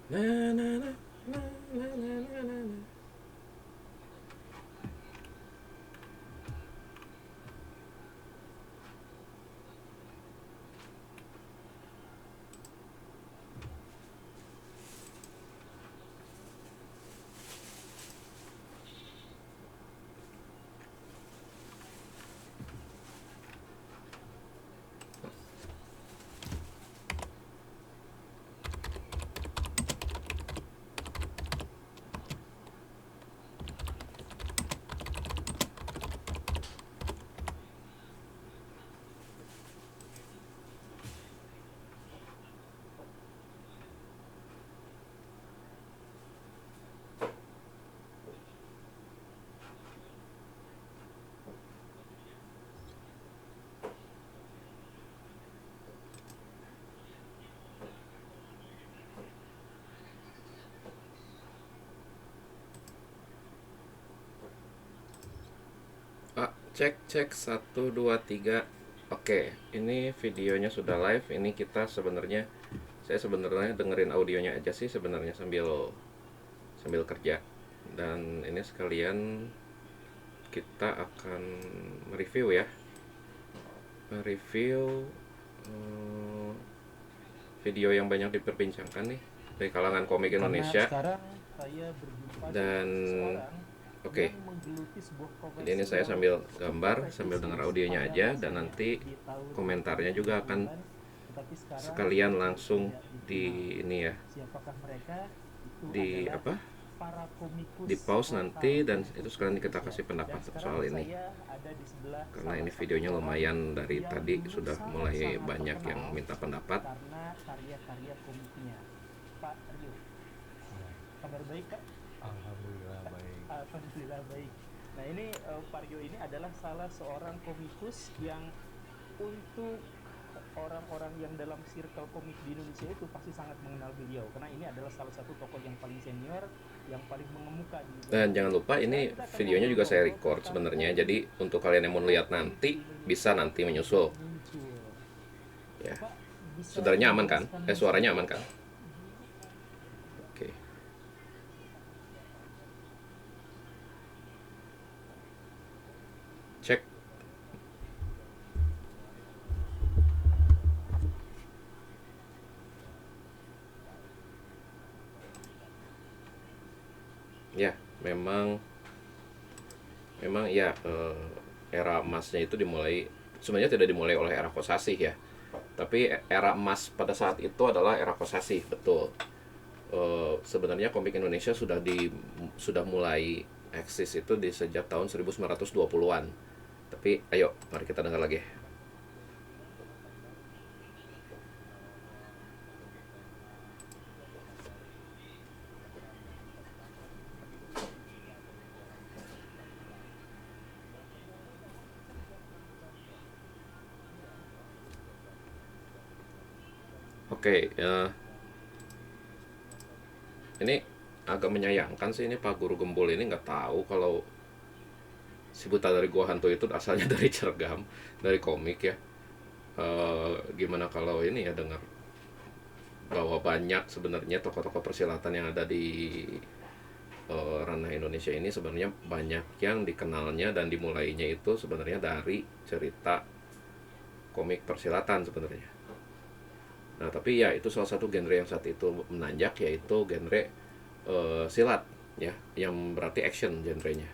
Na na na na na na na na. Cek cek 1 2 3. Oke, ini videonya sudah live. Ini kita sebenarnya, saya sebenarnya dengerin audionya aja sih sebenarnya sambil sambil kerja. Dan ini sekalian kita akan mereview ya, mereview eh, video yang banyak diperbincangkan nih dari kalangan komik Karena Indonesia. sekarang saya berjumpa dengan Dan seseorang oke, yang menggeluti sebuah jadi ini profesi saya yang sambil cukup gambar sambil dengar prestisius audionya pada aja, dan masanya nanti di tahun komentarnya juga akan 1970-an, tetapi sekarang sekalian itu langsung tidak di dikenal. ini ya, Siapakah mereka? Itu di adalah apa, para di komikus pause lokal, nanti, dan itu komikus sekalian kita Indonesia. kasih Dan pendapat sekarang soal ini, saya ada di sebelah karena salah ini satu videonya orang lumayan dari yang tadi dulu sudah mulai sangat-sangat banyak yang terkenal minta pendapat. karena karya-karya komiknya. Pak Rio, kabar baik Pak? Alhamdulillah baik. Alhamdulillah baik. Nah ini Pak Rio ini adalah salah seorang komikus yang untuk orang-orang yang dalam circle komik di Indonesia itu pasti sangat mengenal beliau karena ini adalah salah satu tokoh yang paling senior, yang paling mengemuka di Dan zaman jangan dulu. lupa Sekarang ini kita akan videonya juga saya ngobrol-ngobrol record tentang sebenarnya, komik, jadi untuk kalian yang mau lihat komik nanti di bisa Indonesia nanti yang menyusul muncul. ya. Pak bisa Saudaranya aman kan, menjelaskan suaranya aman sedikit? kan. Oke, cek ya. Memang ya, era emasnya itu dimulai, sebenarnya tidak dimulai oleh era Kosasih ya, tapi era emas pada saat itu adalah era Kosasih, betul. Sebenarnya komik Indonesia sudah mulai eksis itu di sejak tahun 1920-an. Tapi ayo mari kita dengar lagi. Oke, ini agak menyayangkan sih, ini Pak Guru Gembul ini nggak tahu kalau si Buta dari Gua Hantu itu asalnya dari Cergam, dari komik ya. Gimana kalau ini ya, dengar bahwa banyak sebenarnya tokoh-tokoh persilatan yang ada di ranah Indonesia ini sebenarnya banyak yang dikenalnya dan dimulainya itu sebenarnya dari cerita komik persilatan sebenarnya. Nah, tapi ya itu salah satu genre yang saat itu menanjak, yaitu genre silat ya, yang berarti action genrenya.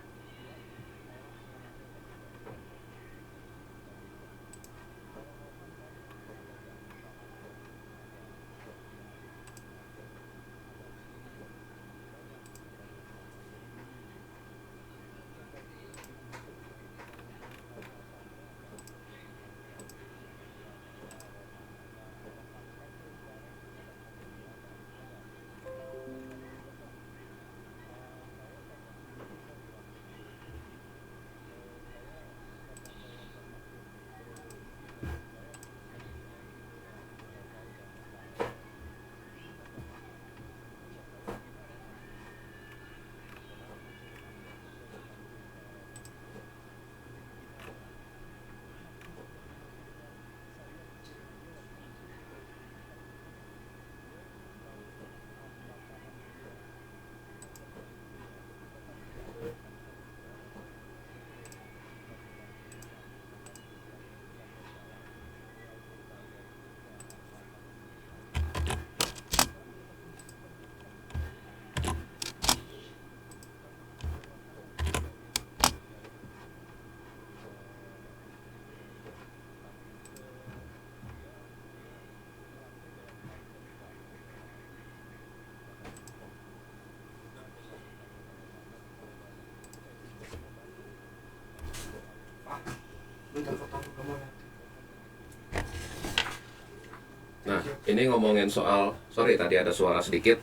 Nah, ini ngomongin soal, sorry tadi ada suara sedikit.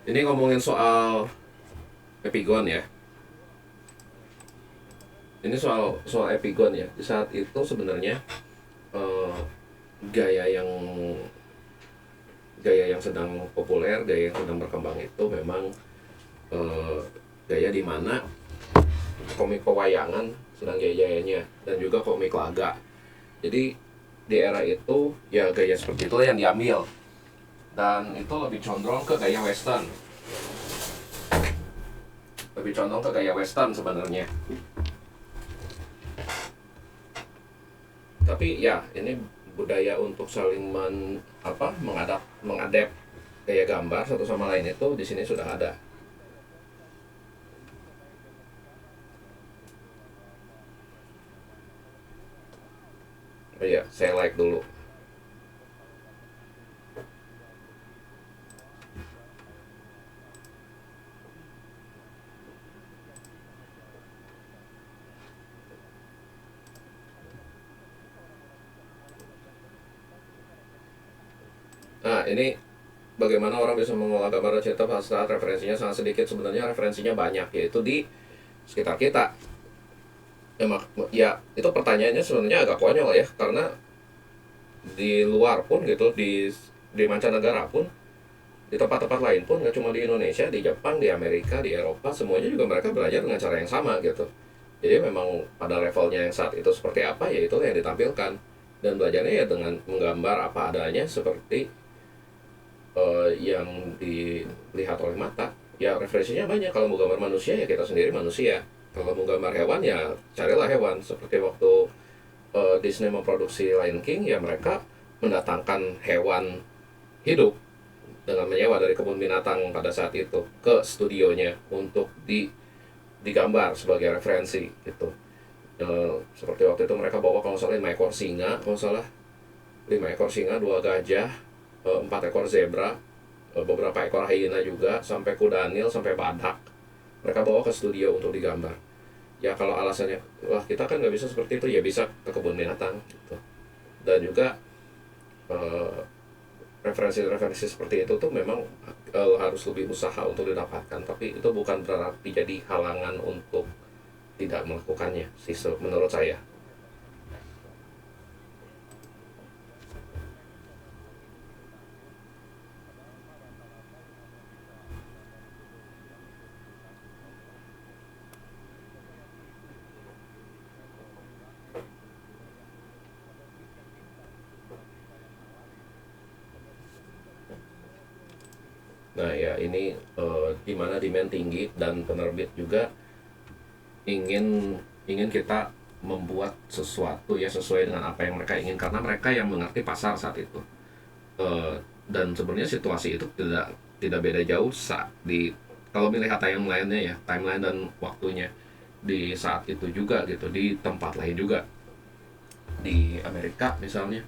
Ini ngomongin soal epigon ya. Ini soal epigon ya. Di saat itu sebenarnya eh, gaya yang sedang populer, gaya yang sedang berkembang itu memang gaya di mana komik pewayangan sedang jaya-jayanya dan juga komik laga. Jadi di era itu ya gaya seperti itu yang diambil dan itu lebih condong ke gaya western. Lebih condong ke gaya western sebenarnya. Tapi ya ini budaya untuk saling mengadap gaya gambar satu sama lain itu di sini sudah ada. Oh iya, saya like dulu. Nah, ini bagaimana orang bisa mengolah gambar dan cerita pada saat referensinya sangat sedikit. Sebenarnya referensinya banyak, yaitu di sekitar kita. Ya, itu pertanyaannya sebenarnya agak konyol ya, karena di luar pun gitu, di mancanegara pun, di tempat-tempat lain pun, nggak cuma di Indonesia, di Jepang, di Amerika, di Eropa, semuanya juga mereka belajar dengan cara yang sama gitu. Jadi memang pada levelnya yang saat itu seperti apa, ya itu yang ditampilkan. Dan belajarnya ya dengan menggambar apa adanya seperti yang dilihat oleh mata. Ya referensinya banyak. Kalau mau gambar manusia ya kita sendiri manusia. Kalau mau gambar hewan ya carilah hewan. Seperti waktu Disney memproduksi Lion King, ya mereka mendatangkan hewan hidup dengan menyewa dari kebun binatang pada saat itu ke studionya untuk digambar sebagai referensi gitu. Seperti waktu itu mereka bawa kalau salah 5 ekor singa, kalau salah 5 ekor singa, 2 gajah, 4 ekor zebra, beberapa ekor hyena juga, sampai kuda nil, sampai badak. Mereka bawa ke studio untuk digambar. Ya kalau alasannya, wah kita kan nggak bisa seperti itu, ya bisa ke kebun binatang gitu. Dan juga referensi-referensi seperti itu tuh memang harus lebih usaha untuk didapatkan. Tapi itu bukan berarti jadi halangan untuk tidak melakukannya sih menurut saya. Nah ya ini di mana demand tinggi dan penerbit juga ingin kita membuat sesuatu ya sesuai dengan apa yang mereka ingin, karena mereka yang mengerti pasar saat itu. Dan sebenarnya situasi itu tidak beda jauh saat kalau melihat timeline dan waktunya di saat itu juga gitu, di tempat lain juga, di Amerika misalnya,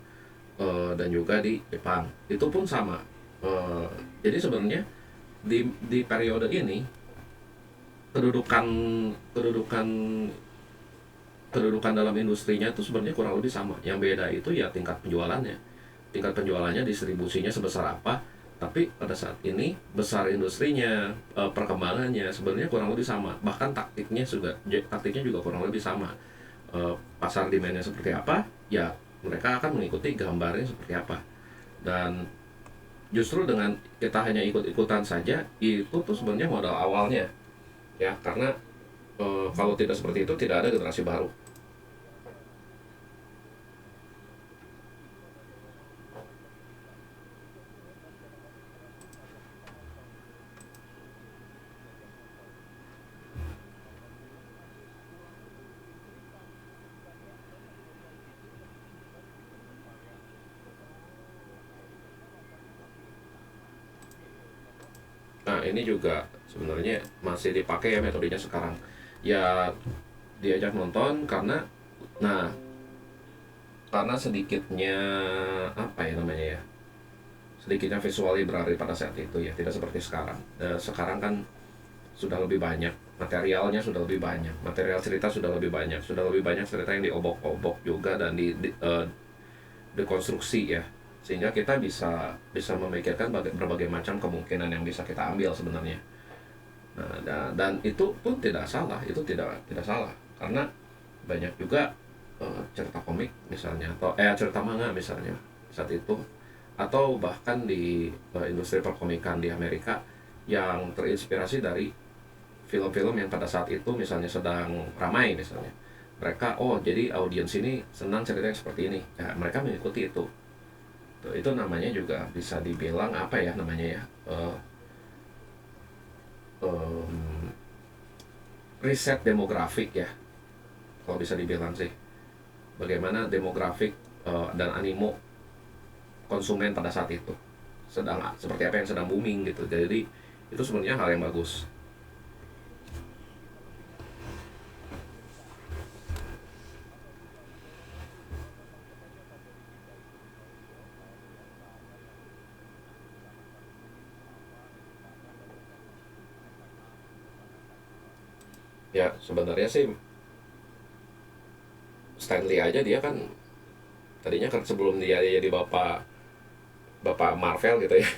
dan juga di Jepang itu pun sama. Jadi sebenarnya di periode ini kedudukan kedudukan kedudukan dalam industrinya itu sebenarnya kurang lebih sama. Yang beda itu ya tingkat penjualannya, distribusinya sebesar apa. Tapi pada saat ini besar industrinya, perkembangannya sebenarnya kurang lebih sama. Bahkan taktiknya juga kurang lebih sama. Pasar demandnya seperti apa, ya mereka akan mengikuti gambarnya seperti apa. Dan justru dengan kita hanya ikut-ikutan saja, itu tuh sebenarnya modal awalnya ya, karena kalau tidak seperti itu tidak ada generasi baru. Nah ini juga sebenarnya masih dipakai ya metodenya sekarang. Ya diajak nonton nah karena sedikitnya apa ya namanya ya, sedikitnya visual library pada saat itu ya, tidak seperti sekarang. Sekarang kan sudah lebih banyak materialnya sudah lebih banyak, material cerita sudah lebih banyak, cerita yang diobok-obok juga dan dekonstruksi ya, sehingga kita bisa bisa memikirkan berbagai macam kemungkinan yang bisa kita ambil sebenarnya. Nah, dan itu pun tidak salah, itu tidak tidak salah karena banyak juga cerita komik misalnya atau cerita manga misalnya saat itu, atau bahkan di industri perkomikan di Amerika yang terinspirasi dari film-film yang pada saat itu misalnya sedang ramai misalnya, mereka oh jadi audiens ini senang cerita yang seperti ini ya, mereka mengikuti itu. Itu namanya juga bisa dibilang apa ya namanya ya, em, riset demografik ya, kalau bisa dibilang sih, bagaimana demografik dan animo konsumen pada saat itu sedang seperti apa yang sedang booming gitu. Jadi itu sebenarnya hal yang bagus. Ya sebenarnya sih Stanley aja dia kan tadinya kan sebelum dia jadi bapak bapak Marvel gitu ya,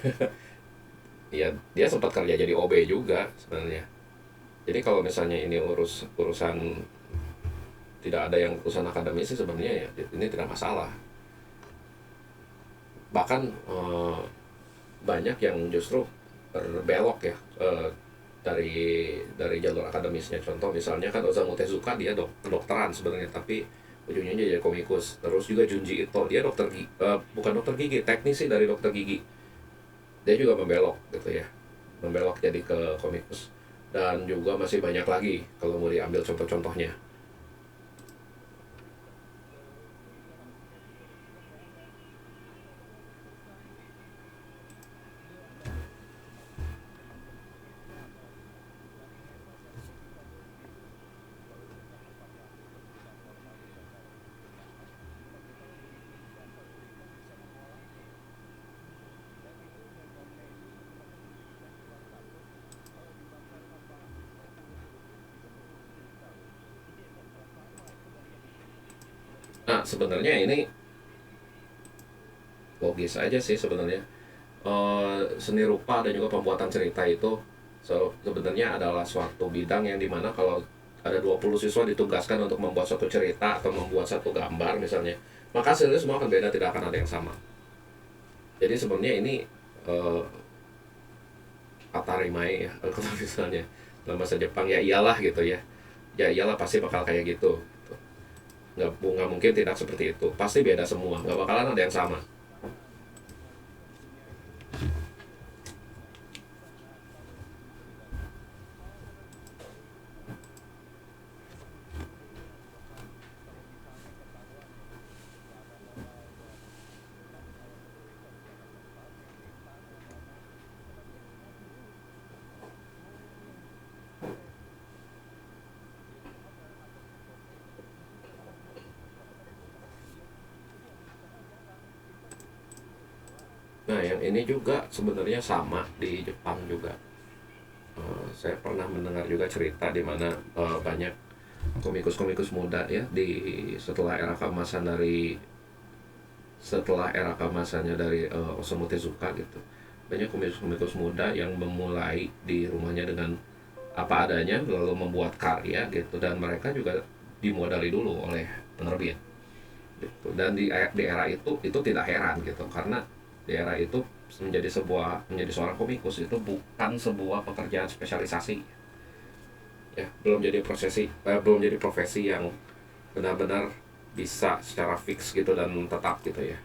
ya dia sempat kerja jadi OB juga sebenarnya. Jadi kalau misalnya ini urusan tidak ada yang urusan akademis sih sebenarnya ya ini tidak masalah. Bahkan banyak yang justru berbelok ya, dari jalur akademisnya. Contoh misalnya kan Osamu Tezuka dia kedokteran sebenarnya, tapi ujungnya dia jadi komikus. Terus juga Junji Ito dia bukan dokter gigi, teknisi dari dokter gigi, dia juga membelok gitu ya, membelok jadi ke komikus. Dan juga masih banyak lagi kalau mau diambil contoh-contohnya. Nah sebenarnya ini logis aja sih sebenarnya. Seni rupa dan juga pembuatan cerita itu sebenarnya adalah suatu bidang yang dimana kalau ada 20 siswa ditugaskan untuk membuat suatu cerita atau membuat satu gambar misalnya, maka hasilnya semua akan beda, tidak akan ada yang sama. Jadi sebenarnya ini uh, Atarimai ya, kalau misalnya dalam bahasa Jepang ya iyalah gitu ya, ya iyalah pasti bakal kayak gitu. Nggak mungkin tidak seperti itu, pasti beda semua, nggak bakalan ada yang sama. Nah yang ini juga sebenarnya sama di Jepang juga. Saya pernah mendengar juga cerita di mana banyak komikus-komikus muda ya di setelah era keemasannya dari Osamu Tezuka gitu. Banyak komikus-komikus muda yang memulai di rumahnya dengan apa adanya lalu membuat karya gitu, dan mereka juga dimodali dulu oleh penerbit gitu. Dan di era itu tidak heran gitu, karena di era itu menjadi seorang komikus itu bukan sebuah pekerjaan spesialisasi ya, belum jadi profesi yang benar-benar bisa secara fix gitu dan tetap gitu ya.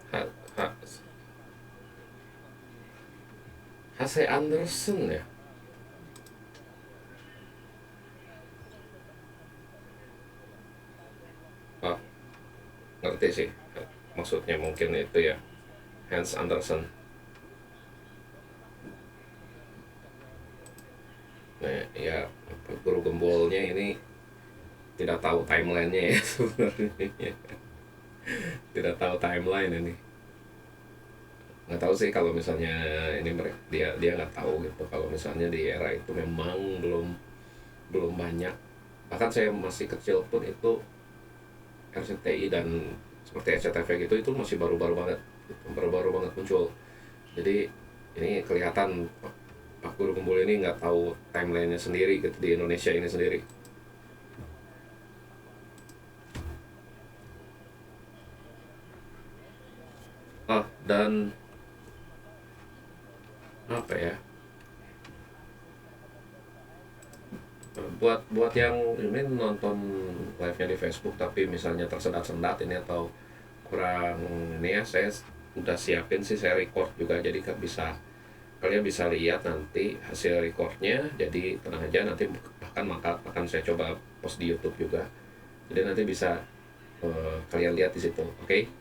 H, H, H.C. Andersen ya. Oh, ngerti sih. Maksudnya mungkin itu ya, Hans Andersen. Nah, ya guru gembolnya ini tidak tahu timelinenya ya sebenarnya. Tidak tahu timeline ini. Nggak tahu sih kalau misalnya ini mereka dia nggak tahu gitu kalau misalnya di era itu memang belum belum banyak. Bahkan saya masih kecil pun itu RCTI dan seperti SCTV gitu itu masih baru-baru banget gitu, baru-baru banget muncul. Jadi ini kelihatan Pak Guru Gembul ini nggak tahu timelinenya sendiri gitu di Indonesia ini sendiri. Oh, dan apa ya, buat buat yang ini nonton live-nya di Facebook tapi misalnya tersendat-sendat ini atau kurang ini ya, saya udah siapin sih, saya record juga jadi bisa kalian bisa lihat nanti hasil recordnya. Jadi tenang aja, nanti bahkan maka akan saya coba post di YouTube juga, jadi nanti bisa kalian lihat di situ, oke?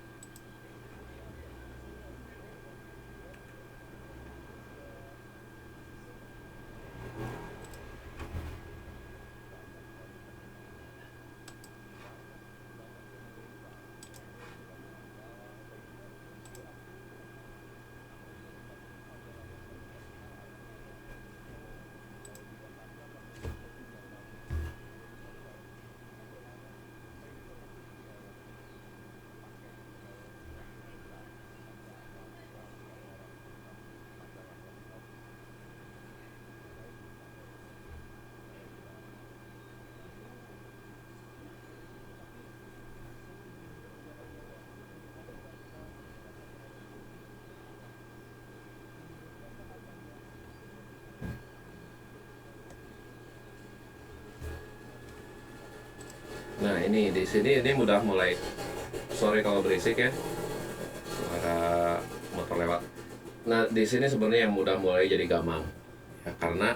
Nah ini di sini ini udah mulai, sorry kalau berisik ya, suara motor lewat. Nah di sini sebenarnya yang udah mulai jadi gamang ya, karena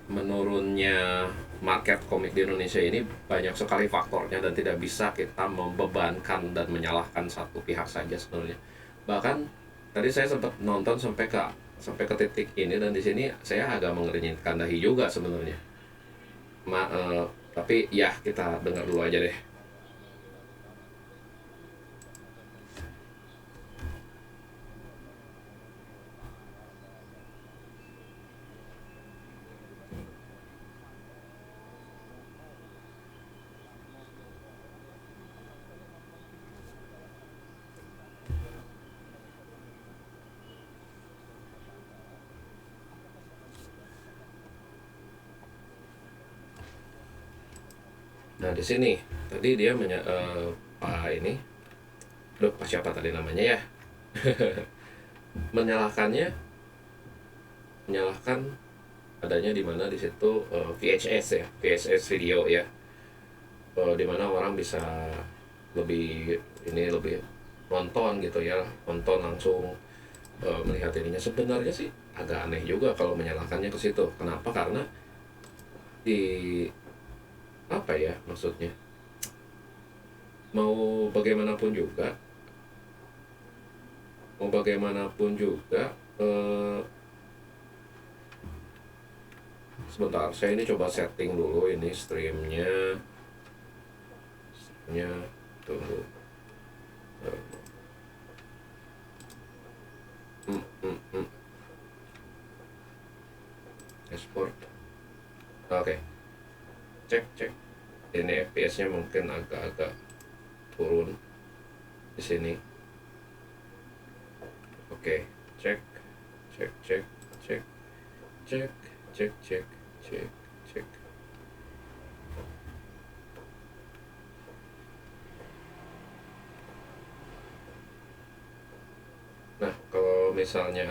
menurunnya market komik di Indonesia ini banyak sekali faktornya dan tidak bisa kita membebankan dan menyalahkan satu pihak saja sebenarnya. Bahkan tadi saya sempat nonton sampai ke titik ini, dan di sini saya agak mengernyitkan dahi juga sebenarnya. Tapi ya kita dengar dulu aja deh. Nah di sini tadi dia Pak ini, loh Pak siapa tadi namanya ya? menyalahkannya menyalahkan adanya di mana di situ VHS ya, VHS video ya, di mana orang bisa lebih ini lebih nonton gitu ya, nonton langsung melihat ininya. Sebenarnya sih agak aneh juga kalau menyalahkannya ke situ. Kenapa? Karena di apa ya maksudnya, mau bagaimanapun juga mau bagaimanapun juga sebentar, saya ini coba setting dulu ini streamnya tunggu. Eh, export, oke. Cek ini FPS-nya mungkin agak-agak turun di sini. Oke, cek cek cek cek cek cek cek cek cek. Nah kalau misalnya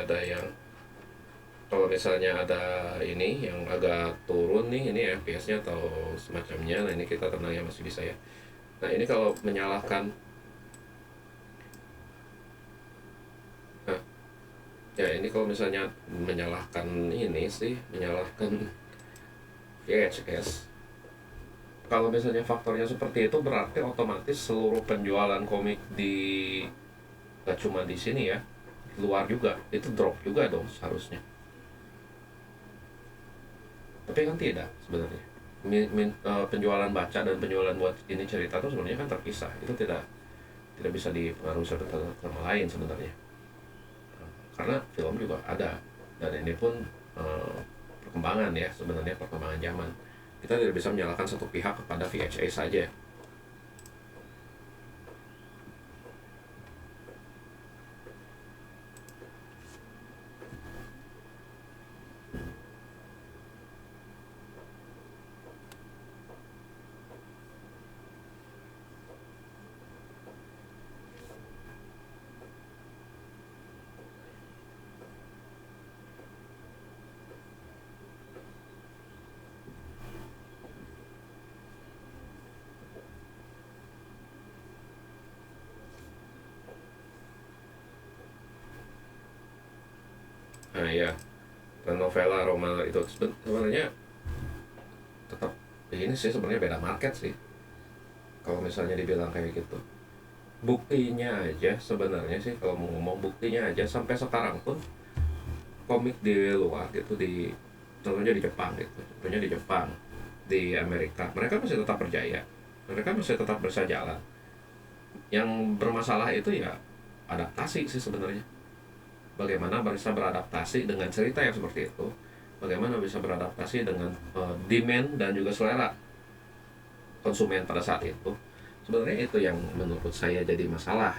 ada ini yang agak turun nih, ini FPS-nya atau semacamnya. Nah ini kita tenang ya, masih bisa ya. Nah ini kalau menyalahkan Ya ini kalau misalnya menyalahkan ini sih, menyalahkan VHS. Kalau misalnya faktornya seperti itu berarti otomatis seluruh penjualan komik di gak cuma di sini ya, luar juga itu drop juga dong seharusnya. Tapi kan tidak sebenarnya. Penjualan baca dan penjualan buat ini cerita itu sebenarnya kan terpisah. Itu tidak tidak bisa dipengaruhi satu sama lain sebenarnya. Karena film juga ada dan ini pun eh, perkembangan ya sebenarnya perkembangan zaman. Kita tidak bisa menyalahkan satu pihak kepada VHA saja. Nah ya, novela roman itu sebenarnya tetap ini sih sebenarnya beda market sih kalau misalnya dibilang kayak gitu. Buktinya aja sebenarnya sih kalau mau ngomong buktinya aja sampai sekarang pun komik di luar gitu di contohnya di Jepang gitu, contohnya di Jepang, di Amerika mereka masih tetap berjaya, mereka masih tetap bisa jalan. Yang bermasalah itu ya adaptasi sih sebenarnya, bagaimana bisa beradaptasi dengan cerita yang seperti itu, bagaimana bisa beradaptasi dengan demand dan juga selera konsumen pada saat itu. Sebenarnya itu yang menurut saya jadi masalah.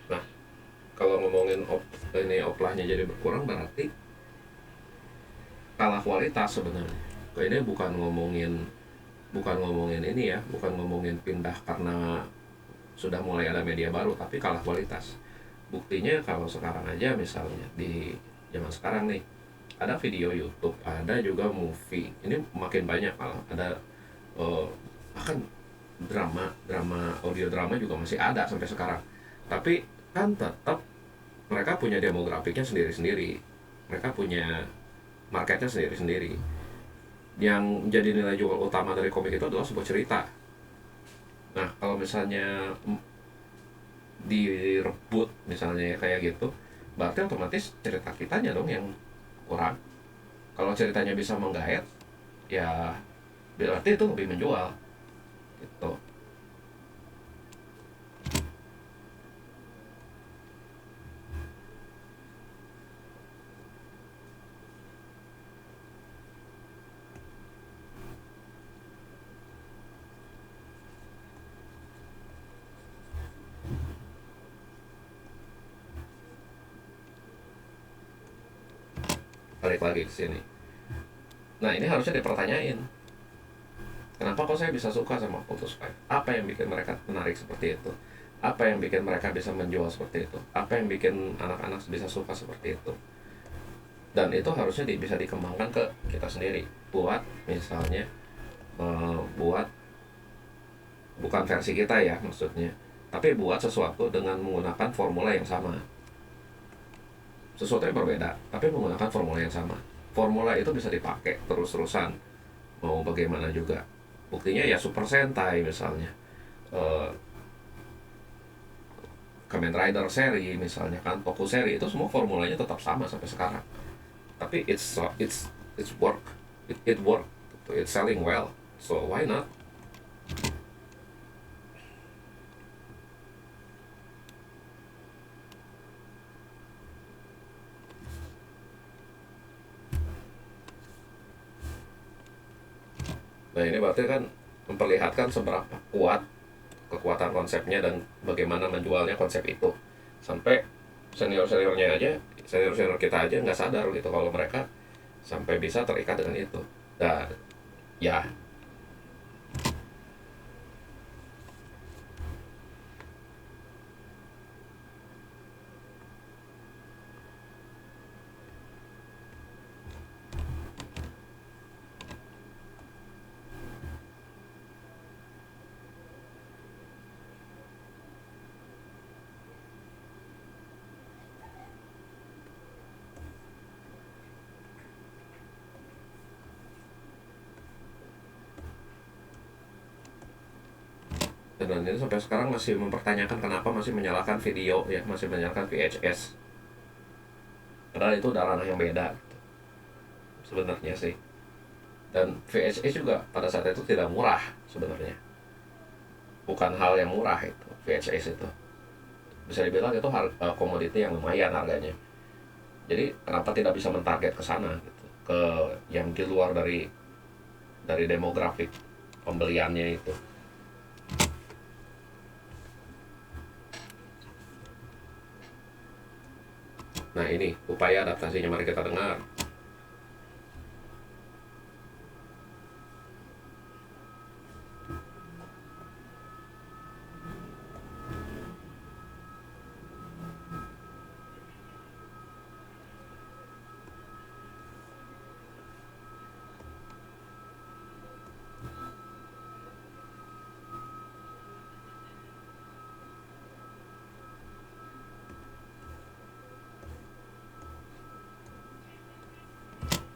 Nah, kalau ngomongin ini oplahnya jadi berkurang berarti kalah kualitas sebenarnya. Ini bukan ngomongin ini ya, bukan ngomongin pindah karena sudah mulai ada media baru, tapi kalah kualitas. Buktinya kalau sekarang aja misalnya di zaman sekarang nih, ada video YouTube, ada juga movie. Ini makin banyak malah ada eh, bahkan drama audio drama juga masih ada sampai sekarang. Tapi kan tetap mereka punya demografiknya sendiri-sendiri. Mereka punya marketnya sendiri-sendiri. Yang jadi nilai jual utama dari komik itu adalah sebuah cerita. Nah, kalau misalnya direbut misalnya kayak gitu, berarti otomatis cerita kitanya dong yang kurang. Kalau ceritanya bisa menggait, ya berarti itu lebih menjual gitu. Balik lagi ke sini. Nah, ini harusnya dipertanyain. Kenapa kok saya bisa suka sama Photos 5? Apa yang bikin mereka menarik seperti itu? Apa yang bikin mereka bisa menjual seperti itu? Apa yang bikin anak-anak bisa suka seperti itu? Dan itu harusnya bisa dikembangkan ke kita sendiri. Buat misalnya buat bukan versi kita ya maksudnya, tapi buat sesuatu dengan menggunakan formula yang sama. Sesuatu yang berbeda, tapi menggunakan formula yang sama. Formula itu bisa dipakai terus-terusan, mau bagaimana juga. Buktinya ya Super Sentai misalnya, eh, Kamen Rider seri misalnya kan, Toku seri itu semua formulanya tetap sama sampai sekarang. Tapi it's work, it work, it's selling well, so why not? Nah ini berarti kan memperlihatkan seberapa kuat kekuatan konsepnya dan bagaimana menjualnya konsep itu. Sampai senior-senior kita aja nggak sadar gitu kalau mereka sampai bisa terikat dengan itu. Dan ya Dan ini sampai sekarang masih mempertanyakan kenapa masih menyalakan video ya, masih menyalakan VHS. Padahal itu udah ranah yang beda gitu, sebenarnya sih. Dan VHS juga pada saat itu tidak murah sebenarnya. Bukan hal yang murah itu, VHS itu. Bisa dibilang itu komoditi yang lumayan harganya. Jadi kenapa tidak bisa mentarget ke sana gitu, ke yang di luar dari demografik pembeliannya itu. Nah ini upaya adaptasinya, mari kita dengar.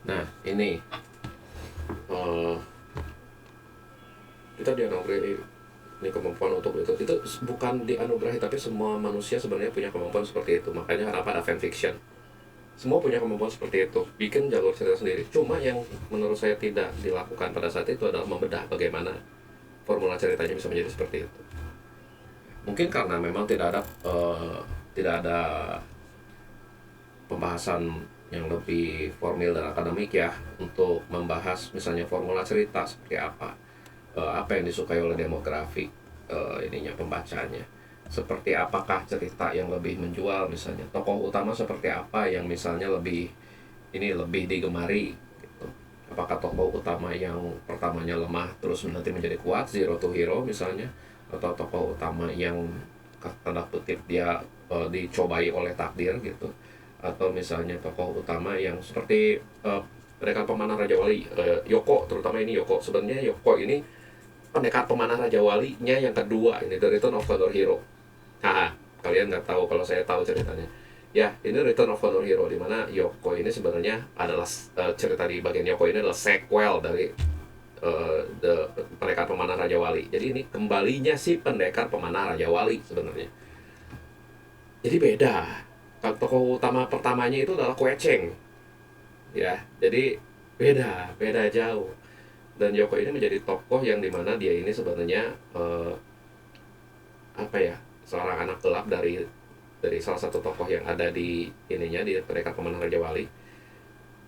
Nah ini kita dianugerahi ini kemampuan untuk itu bukan dianugerahi, tapi semua manusia sebenarnya punya kemampuan seperti itu. Makanya kenapa ada fanfiction, semua punya kemampuan seperti itu, bikin jalur cerita sendiri. Cuma yang menurut saya tidak dilakukan pada saat itu adalah membedah bagaimana formula ceritanya bisa menjadi seperti itu. Mungkin karena memang tidak ada pembahasan yang lebih formal dan akademik ya, untuk membahas misalnya formula cerita seperti apa yang disukai oleh demografi ininya pembacanya, seperti apakah cerita yang lebih menjual, misalnya tokoh utama seperti apa yang misalnya lebih digemari gitu. Apakah tokoh utama yang pertamanya lemah terus nanti menjadi kuat, zero to hero misalnya, atau tokoh utama yang tanda kutip dia dicobai oleh takdir gitu, atau misalnya tokoh utama yang seperti pendekar pemanah Raja Wali, Yoko, terutama ini Yoko. Sebenarnya Yoko ini pendekar pemanah Raja Walinya yang kedua, ini The Return of Condor Hero. Haha, kalian nggak tahu kalau saya tahu ceritanya. Ya, ini Return of Condor Hero, di mana Yoko ini sebenarnya adalah cerita di bagian Yoko ini adalah sequel dari The Pendekar Pemanah Raja Wali. Jadi ini kembalinya si pendekar pemanah Raja Wali sebenarnya. Jadi beda. Tokoh utama pertamanya itu adalah Kue Cheng, ya, jadi beda jauh. Dan Yoko ini menjadi tokoh yang dimana dia ini sebenarnya seorang anak gelap dari salah satu tokoh yang ada di ininya, di Pendekar Pemanah Raja Wali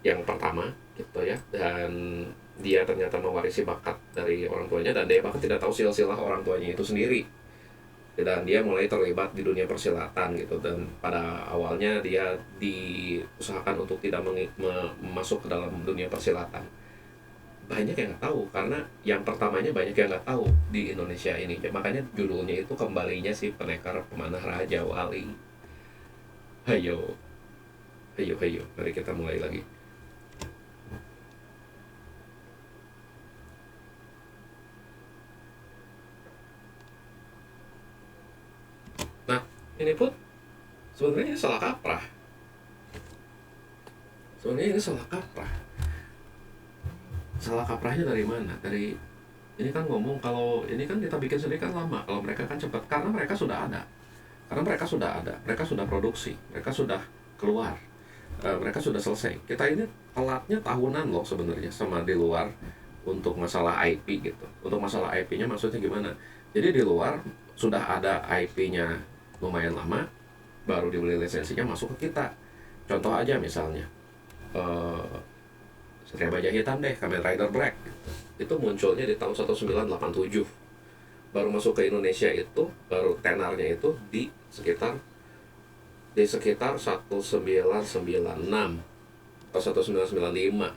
yang pertama gitu ya. Dan dia ternyata mewarisi bakat dari orang tuanya, dan dia bahkan tidak tahu silsilah orang tuanya itu sendiri. Dan dia mulai terlibat di dunia persilatan gitu, dan pada awalnya dia diusahakan untuk tidak masuk ke dalam dunia persilatan. Banyak yang nggak tahu, karena yang pertamanya banyak yang nggak tahu di Indonesia ini. Makanya judulnya itu kembalinya si Pendekar Pemanah Raja Wali. Hayo, mari kita mulai lagi. Nah, ini pun sebenarnya salah kaprah. Salah kaprahnya dari mana? Ini kan ngomong kalau ini kan kita bikin sendiri kan lama, kalau mereka kan cepat, karena mereka sudah ada. Mereka sudah produksi, mereka sudah keluar, mereka sudah selesai. Kita ini telatnya tahunan loh sebenarnya sama di luar untuk masalah IP gitu. Untuk masalah IP-nya maksudnya gimana? Jadi di luar sudah ada IP-nya lumayan lama, baru dibeli lisensinya masuk ke kita. Contoh aja misalnya Satria Baja Hitam deh, Kamen Rider Black gitu. Itu munculnya di tahun 1987, baru masuk ke Indonesia itu, baru tenarnya itu di sekitar 1996 atau 1995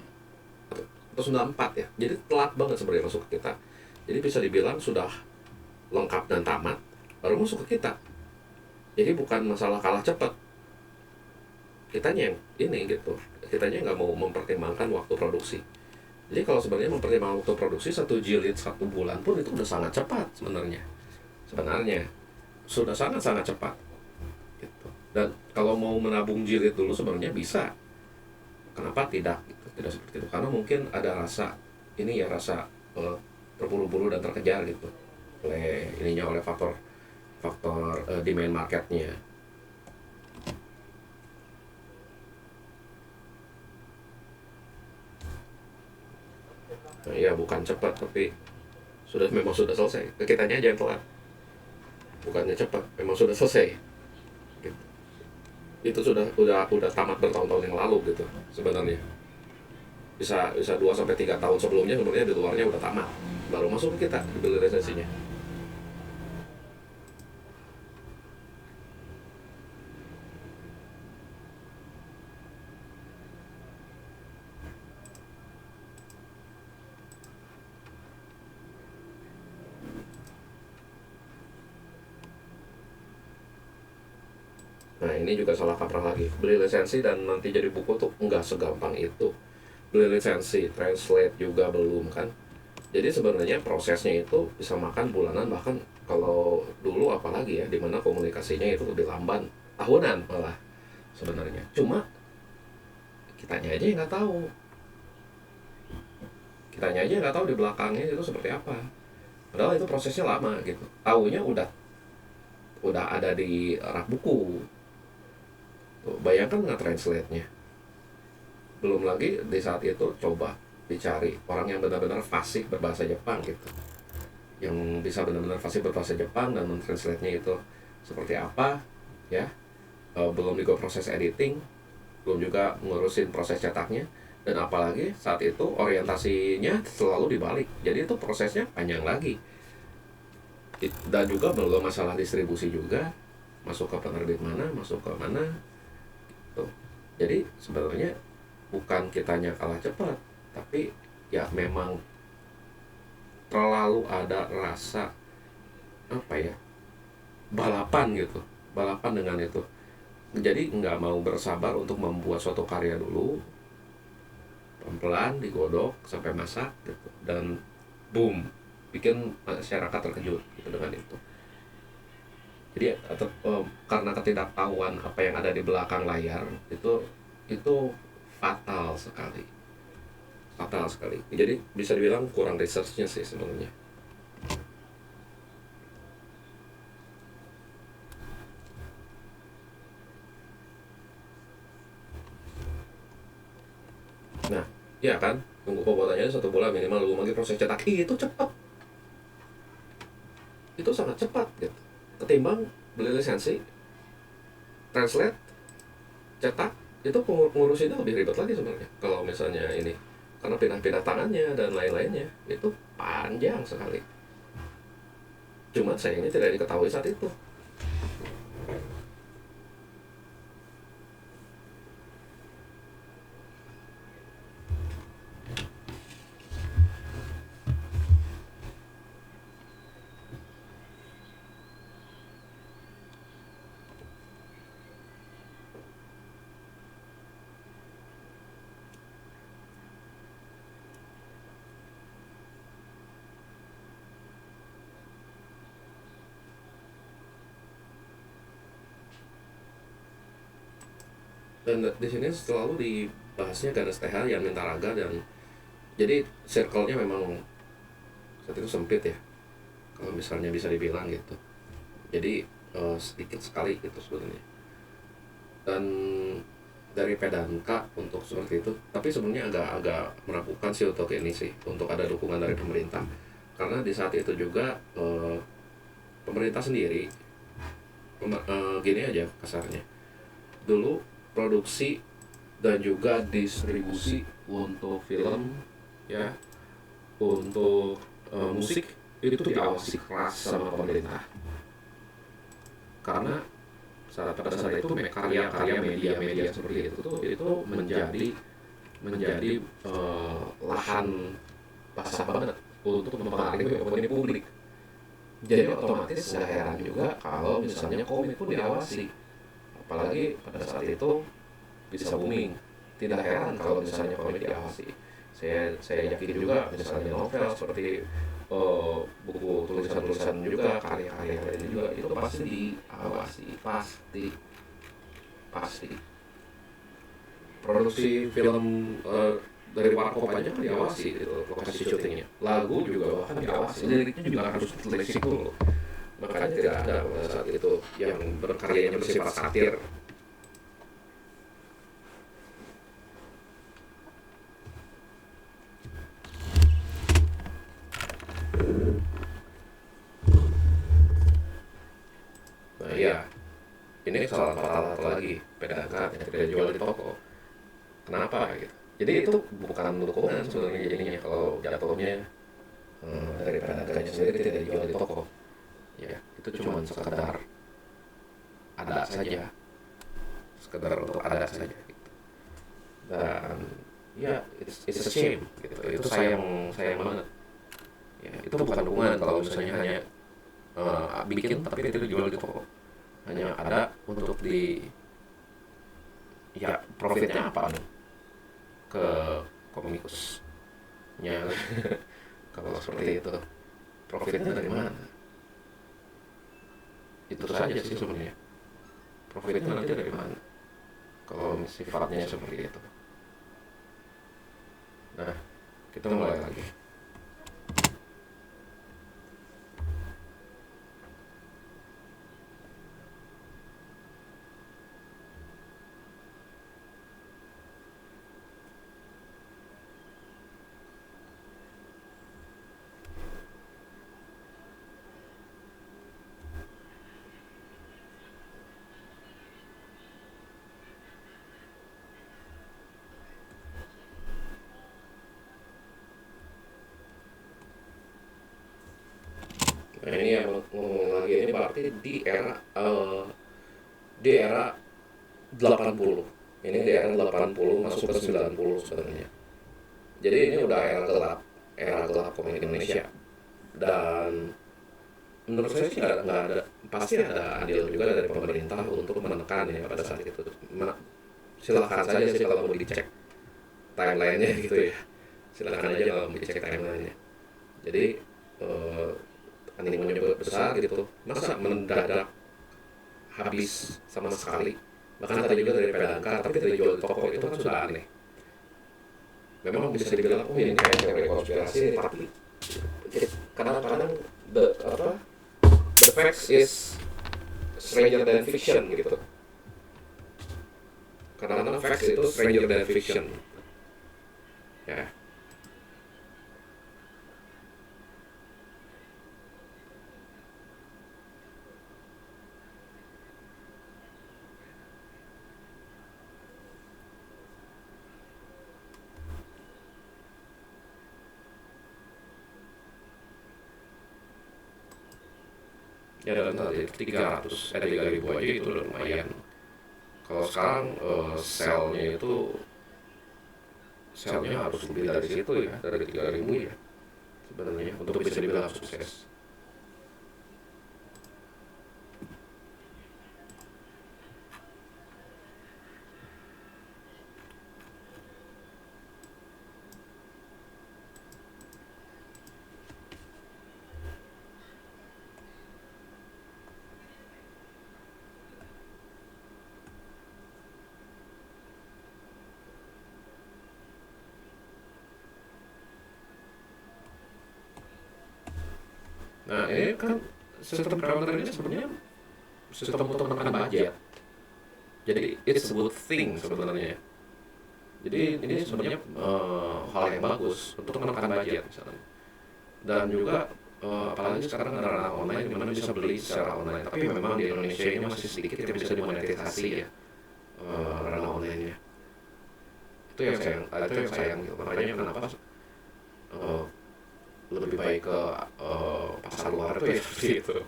atau 94 ya. Jadi telat banget sebenarnya masuk ke kita. Jadi bisa dibilang sudah lengkap dan tamat baru masuk ke kita. Jadi bukan masalah kalah cepat, kitanya yang ini gitu, kitanya nggak mau mempertimbangkan waktu produksi. Jadi kalau sebenarnya mempertimbangkan waktu produksi, 1 jilid 1 bulan pun itu udah sangat cepat sebenarnya sudah sangat cepat gitu. Dan kalau mau menabung jilid dulu sebenarnya bisa, kenapa tidak gitu. Tidak seperti itu, karena mungkin ada rasa terburu-buru dan terkejar gitu. oleh faktor demand marketnya. Nah, ya bukan cepat tapi memang sudah selesai. Kitanya aja yang telat. Bukannya cepat, memang sudah selesai. Gitu. Itu udah tamat bertahun-tahun yang lalu gitu sebenarnya. Bisa 2 sampai 3 tahun sebelumnya sebenarnya di luarnya udah tamat. Baru masuk ke kita di realisasinya. Nah ini juga salah kaprah lagi. Beli lisensi dan nanti jadi buku tuh nggak segampang itu. Beli lisensi, translate juga belum kan. Jadi sebenarnya prosesnya itu bisa makan bulanan, bahkan kalau dulu apalagi ya, dimana komunikasinya itu lebih lamban, tahunan malah sebenarnya. Cuma kitanya aja yang nggak tahu. Kitanya aja yang nggak tahu di belakangnya itu seperti apa. Padahal itu prosesnya lama gitu. Taunya udah ada di rak buku. Tuh, bayangkan nggak translate-nya. Belum lagi di saat itu coba dicari orang yang benar-benar fasih berbahasa Jepang gitu. Yang bisa benar-benar fasih berbahasa Jepang dan mentranslate-nya itu seperti apa ya. Belum juga proses editing, belum juga ngurusin proses cetaknya, dan apalagi saat itu orientasinya selalu dibalik. Jadi itu prosesnya panjang lagi. Dan juga belum masalah distribusi juga, masuk ke penerbit mana, masuk ke mana. Tuh. Jadi sebenarnya bukan kitanya kalah cepat, tapi ya memang terlalu ada rasa apa ya, balapan gitu, balapan dengan itu. Jadi nggak mau bersabar untuk membuat suatu karya dulu, pelan-pelan digodok sampai masak gitu, dan boom, bikin masyarakat terkejut gitu dengan itu. Jadi karena ketidaktahuan apa yang ada di belakang layar itu fatal sekali, fatal sekali. Jadi bisa dibilang kurang researchnya sih sebenarnya. Nah, iya kan, tunggu pembuatannya 1 bulan minimal, belum lagi proses cetak. Itu cepat, itu sangat cepat gitu. Ketimbang beli lisensi, translate, cetak, itu ngurusinnya lebih ribet lagi sebenarnya. Kalau misalnya ini, karena pindah-pindah tangannya dan lain-lainnya, itu panjang sekali. Cuma sayangnya tidak diketahui saat itu. Dan di sini selalu dibahasnya garis TH yang Mintaraga, dan jadi circle-nya memang saat itu sempit ya, kalau misalnya bisa dibilang gitu. Jadi sedikit sekali gitu sebenarnya. Dan dari Pedanka untuk seperti itu, tapi sebenarnya agak meragukan sih untuk ini sih, untuk ada dukungan dari pemerintah, karena di saat itu juga pemerintah sendiri gini aja kasarnya, dulu produksi dan juga distribusi untuk film ya, untuk musik itu diawasi keras sama pemerintah, karena pada saat itu karya-karya media seperti itu menjadi lahan basah banget untuk mempengaruhi opini publik. Jadi otomatis nggak heran juga kalau misalnya komik pun diawasi, apalagi pada saat itu bisa booming. Tidak heran kalau misalnya komik diawasi. Saya yakin juga misalnya novel seperti buku tulisan-tulisan juga, karya-karya lainnya juga, itu pasti diawasi, pasti. Produksi film dari warkop aja kan diawasi itu lokasi syutingnya, lagu juga bahkan diawasi, liriknya juga harus ditelisik dulu. Makanya tidak ada pada saat itu yang berkaryanya bersifat satir. Nah iya, ini kesalahan fatal satu lagi, PDK yang tidak dijual di toko. Kenapa gitu? Jadi itu bukan dukungan sebenarnya jadinya kalau jatuhnya dari pedagangnya sendiri tidak dijual di toko. Ya, itu cuma sekedar ada saja, sekedar untuk ada saja gitu. Dan ya it's a shame gitu. Itu sayang sayang banget. Ya, itu bukan dukungan kalau misalnya hanya bikin tapi tidak dijual di toko. Hanya ada untuk di ya profitnya apa nih ke komikusnya. Kalau seperti itu profitnya dari mana? Itu saja sih sebenarnya, profitnya nanti dari mana kalau sifatnya seperti itu. Nah, kita mulai lagi. Nah ini yang ngomong lagi ini berarti di era 80. Ini di era 80 masuk ke 90 sebenarnya. Jadi ini udah era gelap komik Indonesia. Dan menurut saya sih nggak ada, pasti ada andil juga dari pemerintah untuk menekan ya pada saat itu. Silahkan saja sih kalau mau dicek timelinenya gitu ya. Silahkan aja kalau mau dicek timelinenya. Jadi animenya besar gitu, masa mendadak habis sama sekali, bahkan ada juga dari PDK tapi tidak dijual di toko, itu kan sudah aneh. Memang bisa dibilang oh ini kayak teori konspirasi, tapi kadang-kadang the facts is stranger than fiction gitu. Kadang-kadang facts itu stranger than fiction ya. Ya dalam tadi 3.000 aja itu udah lumayan. Kalau sekarang selnya harus lebih dari situ ya, dari 3.000 ya sebenarnya untuk bisa dibilang sukses. Nah ini kan sistem calendar ini sebenarnya sistem untuk menekan budget. Jadi it's a good thing sebenarnya. Jadi ini sebenarnya hal yang bagus untuk menekan budget misalnya. Dan juga apalagi sekarang ada ranah online di mana bisa beli secara online. Tapi memang di Indonesia ini masih sedikit yang bisa dimonetisasi ya ranah online-nya. Itu yang sayang gitu. Makanya kenapa lebih baik ke pasar luar itu ya seperti itu.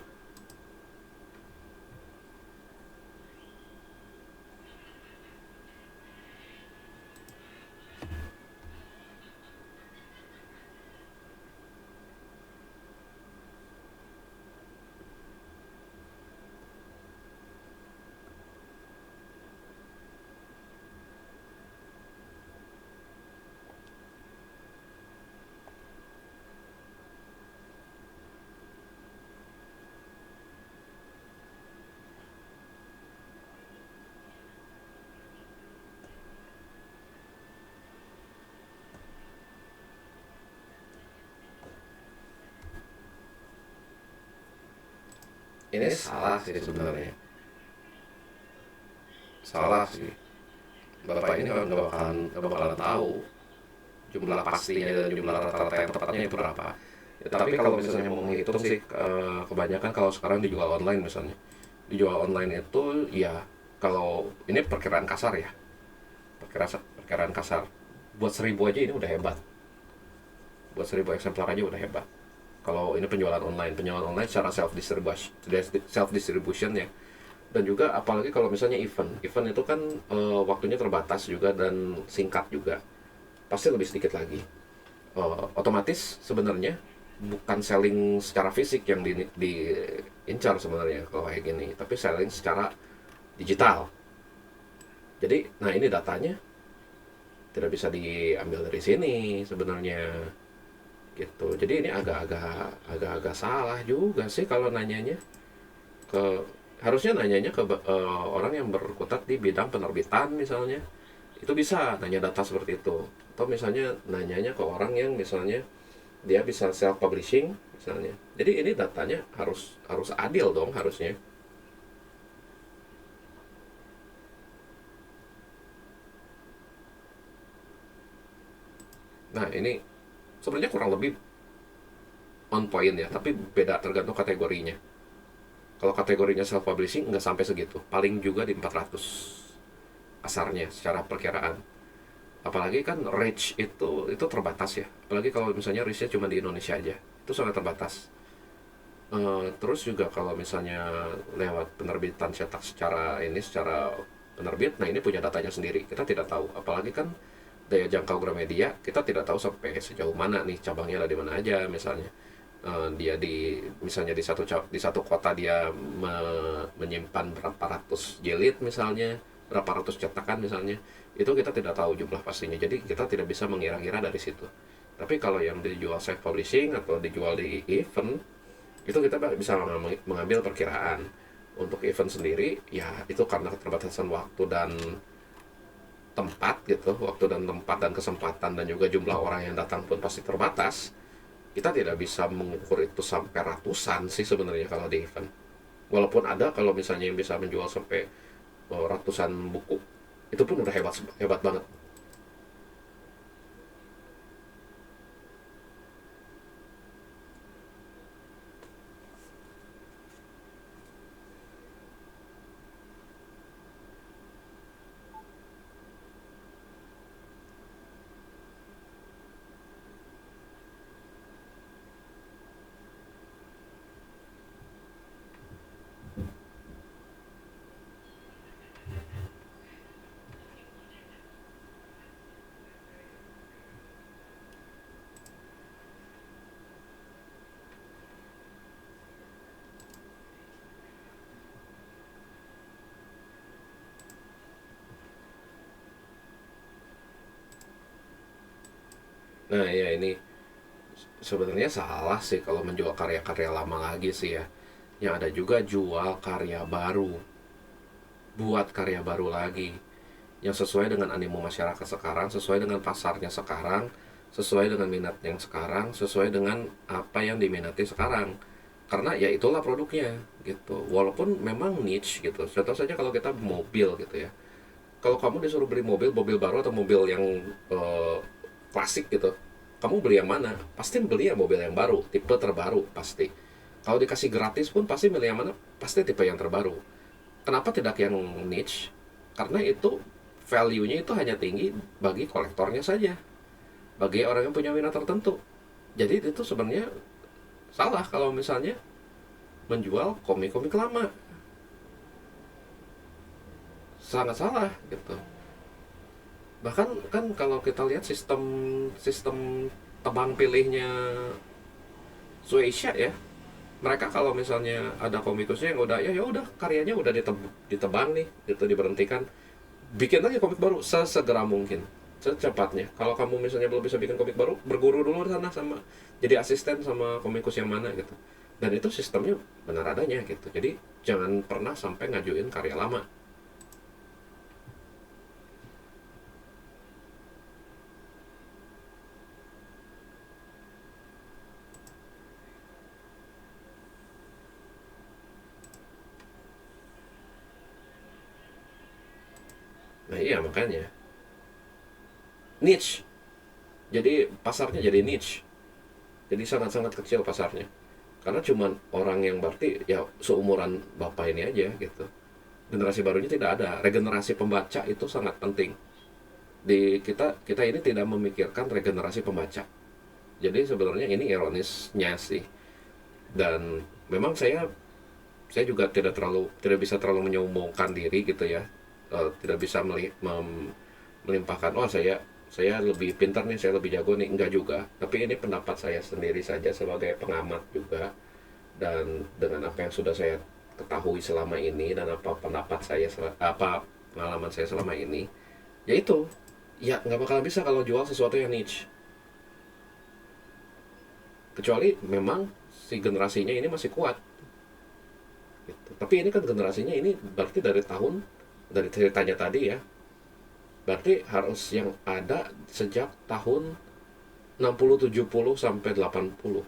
ini salah sih sebenarnya, salah sih. Bapak ini nggak bakalan tahu jumlah pastinya dan jumlah rata-rata yang tepatnya itu berapa. Ya, tapi kalau misalnya mau menghitung sih, kebanyakan kalau sekarang dijual online misalnya, dijual online itu ya, kalau ini perkiraan kasar ya, perkiraan kasar, buat 1.000 aja ini udah hebat, buat 1.000 eksemplar aja udah hebat. Kalau ini penjualan online secara self distribution ya. Dan juga apalagi kalau misalnya event itu kan waktunya terbatas juga dan singkat juga, pasti lebih sedikit lagi. Otomatis sebenarnya bukan selling secara fisik yang diincar sebenarnya kalau kayak gini, tapi selling secara digital. Jadi nah ini datanya tidak bisa diambil dari sini sebenarnya gitu. Jadi ini agak-agak salah juga sih kalau nanyanya ke, harusnya nanyanya ke orang yang berkutat di bidang penerbitan misalnya, itu bisa nanya data seperti itu. Atau misalnya nanyanya ke orang yang misalnya dia bisa self publishing misalnya. Jadi ini datanya harus harus adil dong harusnya. Nah ini sebenarnya kurang lebih on point ya, tapi beda tergantung kategorinya. Kalau kategorinya self publishing nggak sampai segitu, paling juga di 400 asarnya secara perkiraan. Apalagi kan reach itu terbatas ya, apalagi kalau misalnya reachnya cuma di Indonesia aja, itu sangat terbatas. Terus juga kalau misalnya lewat penerbitan cetak secara penerbit, nah ini punya datanya sendiri, kita tidak tahu. Apalagi kan daya jangkau Gramedia, kita tidak tahu sampai sejauh mana nih, cabangnya ada di mana aja misalnya. Dia misalnya di satu kota dia menyimpan berapa ratus jilid misalnya, berapa ratus cetakan misalnya, itu kita tidak tahu jumlah pastinya, jadi kita tidak bisa mengira-ngira dari situ. Tapi kalau yang dijual self publishing atau dijual di event, itu kita bisa mengambil perkiraan. Untuk event sendiri ya itu karena keterbatasan waktu dan tempat gitu, waktu dan tempat dan kesempatan, dan juga jumlah orang yang datang pun pasti terbatas. Kita tidak bisa mengukur itu sampai ratusan sih sebenarnya kalau di event. Walaupun ada kalau misalnya yang bisa menjual sampai ratusan buku, itu pun udah hebat hebat banget. Nah ya ini sebenarnya salah sih kalau menjual karya-karya lama lagi sih ya. Yang ada juga jual karya baru, buat karya baru lagi yang sesuai dengan animo masyarakat sekarang, sesuai dengan pasarnya sekarang, sesuai dengan minat yang sekarang, sesuai dengan apa yang diminati sekarang. Karena ya itulah produknya gitu. Walaupun memang niche gitu. Contoh saja kalau kita mobil gitu ya. Kalau kamu disuruh beli mobil baru atau mobil yang eh, klasik gitu, kamu beli yang mana? Pasti beli yang mobil yang baru, tipe terbaru pasti. Kalau dikasih gratis pun pasti milih yang mana? Pasti tipe yang terbaru. Kenapa tidak yang niche? Karena itu value-nya itu hanya tinggi bagi kolektornya saja, bagi orang yang punya minat tertentu. Jadi itu sebenarnya salah kalau misalnya menjual komik-komik lama, sangat salah gitu. Bahkan kan kalau kita lihat sistem sistem tebang pilihnya Shueisha ya, mereka kalau misalnya ada komikusnya yang udah ya udah karyanya udah ditebang nih itu diberhentikan, bikin lagi komik baru sesegera mungkin, secepatnya. Kalau kamu misalnya belum bisa bikin komik baru, berguru dulu di sana sama, jadi asisten sama komikus yang mana gitu. Dan itu sistemnya benar adanya gitu. Jadi jangan pernah sampai ngajuin karya lama. Nah iya makanya niche. Jadi pasarnya jadi niche. Jadi sangat-sangat kecil pasarnya. Karena cuman orang yang berarti ya seumuran bapak ini aja gitu. Generasi barunya tidak ada. Regenerasi pembaca itu sangat penting. Di kita kita ini tidak memikirkan regenerasi pembaca. Jadi sebenarnya ini ironisnya sih. Dan memang saya juga tidak bisa terlalu menyombongkan diri gitu ya. Tidak bisa melimpahkan saya lebih pintar nih, saya lebih jago nih, enggak juga. Tapi ini pendapat saya sendiri saja sebagai pengamat juga, dan dengan apa yang sudah saya ketahui selama ini dan apa pengalaman saya selama ini, yaitu ya nggak bakal bisa kalau jual sesuatu yang niche, kecuali memang si generasinya ini masih kuat gitu. Tapi ini kan generasinya ini berarti dari ceritanya tadi ya, berarti harus yang ada sejak tahun 60, 70 sampai 80.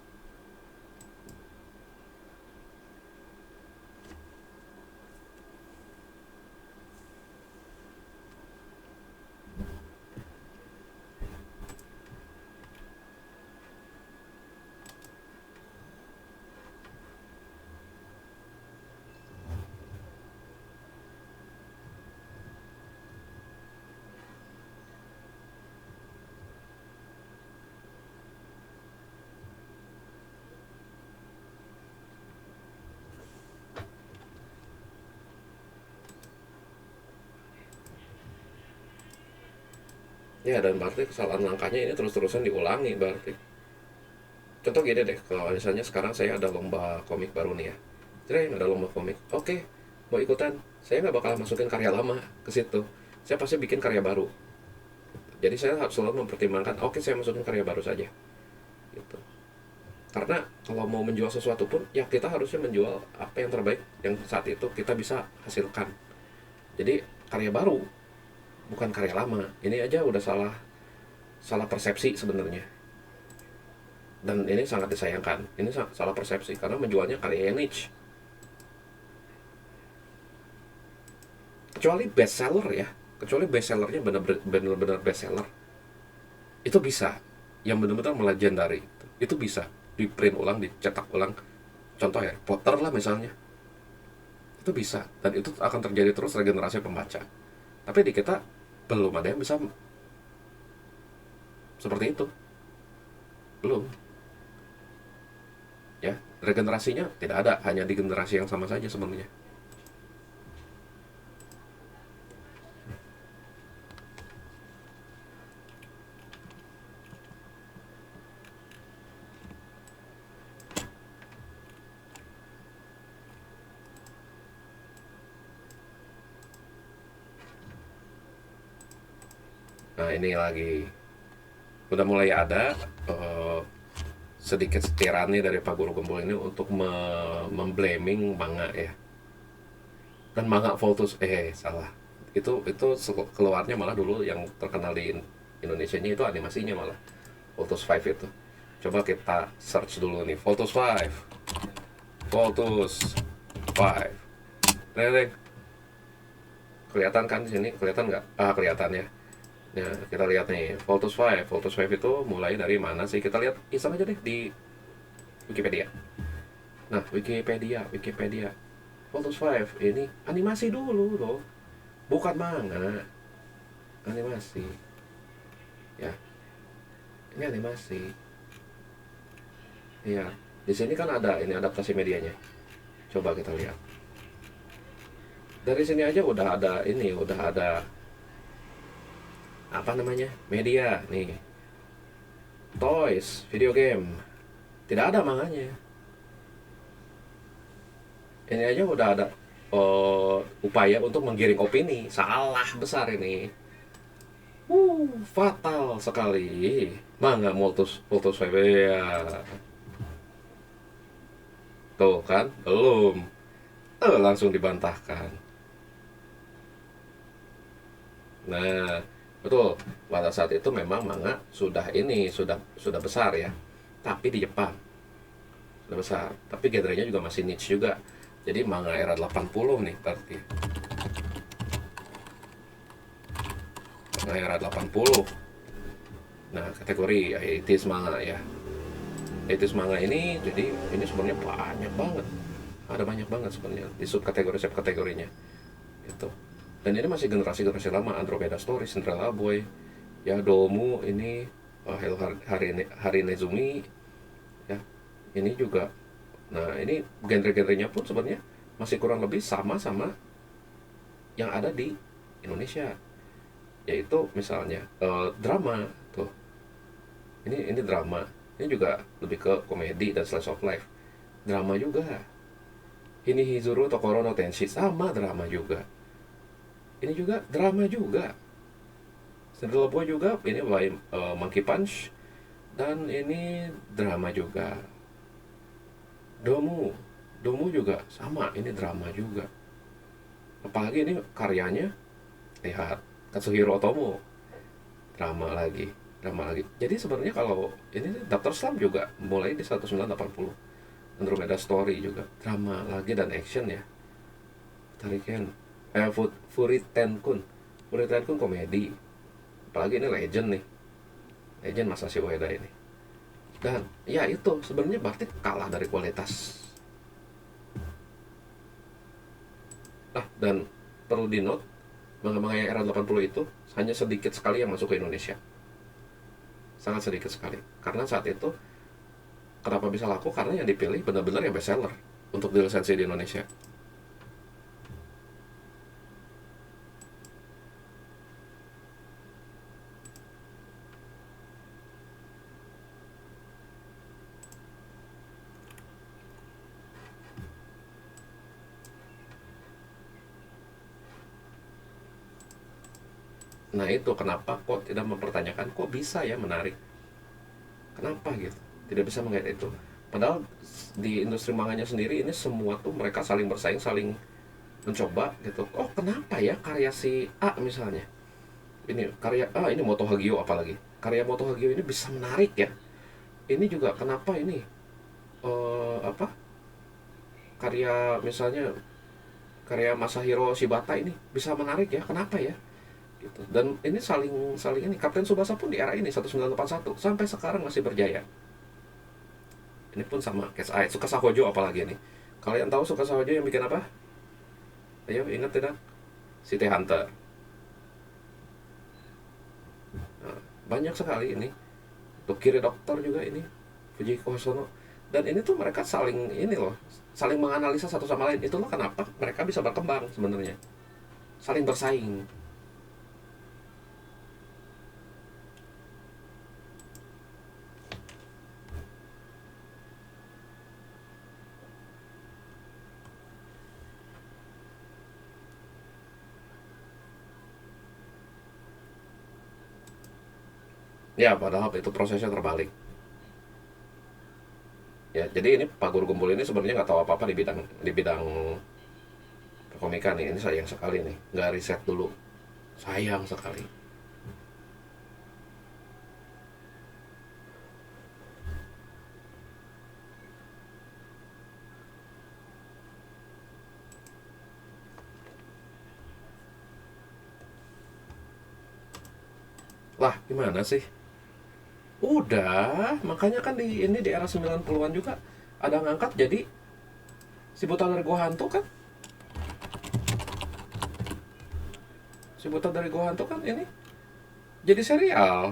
Ya, dan berarti kesalahan langkahnya ini terus-terusan diulangi berarti. Contoh gini deh, kalau misalnya sekarang saya ada lomba komik baru nih ya. Jadi ada lomba komik. Oke, mau ikutan. Saya nggak bakal masukin karya lama ke situ. Saya pasti bikin karya baru. Jadi saya selalu mempertimbangkan, oke saya masukin karya baru saja. Gitu. Karena kalau mau menjual sesuatu pun, ya kita harusnya menjual apa yang terbaik yang saat itu kita bisa hasilkan. Jadi karya baru, bukan karya lama. Ini aja udah salah persepsi sebenarnya. Dan ini sangat disayangkan. Ini salah persepsi karena menjualnya karya yang niche. Kecuali bestseller ya, kecuali bestsellernya benar-benar bestseller, itu bisa. Yang benar-benar melegendari itu bisa di print ulang, dicetak ulang. Contoh Harry Potter lah misalnya, itu bisa, dan itu akan terjadi terus regenerasi pembaca. Tapi di kita belum ada yang bisa seperti itu, belum ya. Regenerasinya tidak ada, hanya di generasi yang sama saja sebenarnya. Nah ini lagi udah mulai ada sedikit setiran nih dari Pak Guru Gembul ini untuk memblaming manga ya. Dan manga Voltus salah. Itu keluarnya malah dulu yang terkenal di Indonesianya itu animasinya malah Voltus 5 itu. Coba kita search dulu nih Voltus 5. Voltus 5. Reng. Kelihatan kan di sini? Kelihatan nggak? Kelihatan ya. Nah, kita lihat nih, Voltus 5. Voltus 5 itu mulai dari mana sih? Kita lihat iseng aja deh di Wikipedia. Nah, Wikipedia. Voltus 5 ini animasi dulu loh. Bukan manga. Animasi. Ya. Ini animasi. Iya. Di sini kan ada ini adaptasi medianya. Coba kita lihat. Dari sini aja udah ada apa namanya, media nih, toys, video game, tidak ada manganya. Ini aja udah ada upaya untuk menggiring opini. Salah besar ini, fatal sekali. Manga Voltus VB ya. Tuh kan, belum langsung dibantahkan. Nah betul, pada saat itu memang manga sudah besar ya, tapi di Jepang sudah besar, tapi genrenya juga masih niche juga. Jadi manga era 80 nih berarti. Nah, era 80. Nah, kategori ya 80s manga ya. 80s manga ini, jadi ini sebenarnya banyak banget. Ada banyak banget sebenarnya di subkategorinya gitu. Dan ini masih generasi lama, Andromeda Story, Cinderella Boy, ya Domu ini, Hello Harinezumi ya. Ini juga. Nah, ini genre-genrenya pun sebenarnya masih kurang lebih sama yang ada di Indonesia, yaitu misalnya drama tuh. Ini drama. Ini juga lebih ke komedi dan slice of life. Drama juga. Ini Hizuru Tokoro no Tenshi sama drama juga. Ini juga drama juga. Cinderella Boy juga ini by Monkey Punch, dan ini drama juga. Domu juga sama, ini drama juga. Apalagi ini karyanya, lihat, Katsuhiro Otomo, drama lagi. Jadi sebenarnya kalau ini Dr. Slump juga mulai di 1980. Andromeda Story juga drama lagi dan action ya. Tariken, Furiten Kun komedi. Apalagi ini Legend Masashi Ueda ini. Dan ya itu sebenarnya berarti kalah dari kualitas. Dan perlu di note, manga-manga yang era 80 itu hanya sedikit sekali yang masuk ke Indonesia. Sangat sedikit sekali. Karena saat itu kenapa bisa laku? Karena yang dipilih benar-benar yang bestseller untuk dilisensi di Indonesia. Nah itu kenapa kok tidak mempertanyakan kok bisa ya menarik. Kenapa gitu? Tidak bisa menggait itu. Padahal di industri manganya sendiri ini semua tuh mereka saling bersaing, saling mencoba gitu. Oh kenapa ya karya si A misalnya, ini karya A, ini Moto Hagio apalagi, karya Moto Hagio ini bisa menarik ya. Ini juga kenapa ini karya misalnya karya Masahiro Shibata ini bisa menarik ya, kenapa ya gitu. Dan ini saling ini Kapten Tsubasa pun di era ini 1981 sampai sekarang masih berjaya. Ini pun sama Cat's Eye, Tsukasa Hojo apalagi ini. Kalian tahu Tsukasa Hojo yang bikin apa? Ayo ingat tidak? City Hunter. Nah, banyak sekali ini. Tokiri Doctor juga ini, Fujiko Hosono. Dan ini tuh mereka saling ini loh, saling menganalisa satu sama lain. Itulah kenapa mereka bisa berkembang sebenarnya. Saling bersaing. Ya, padahal itu prosesnya terbalik. Ya, jadi ini Pak Guru Gembul ini sebenarnya nggak tahu apa-apa di bidang perkomikan nih. Ini sayang sekali nih, nggak riset dulu. Sayang sekali. Lah, gimana sih? Udah, makanya kan di era 90-an juga ada ngangkat jadi si Buta dari Gua Hantu kan. Si Buta dari Gua Hantu kan ini jadi serial.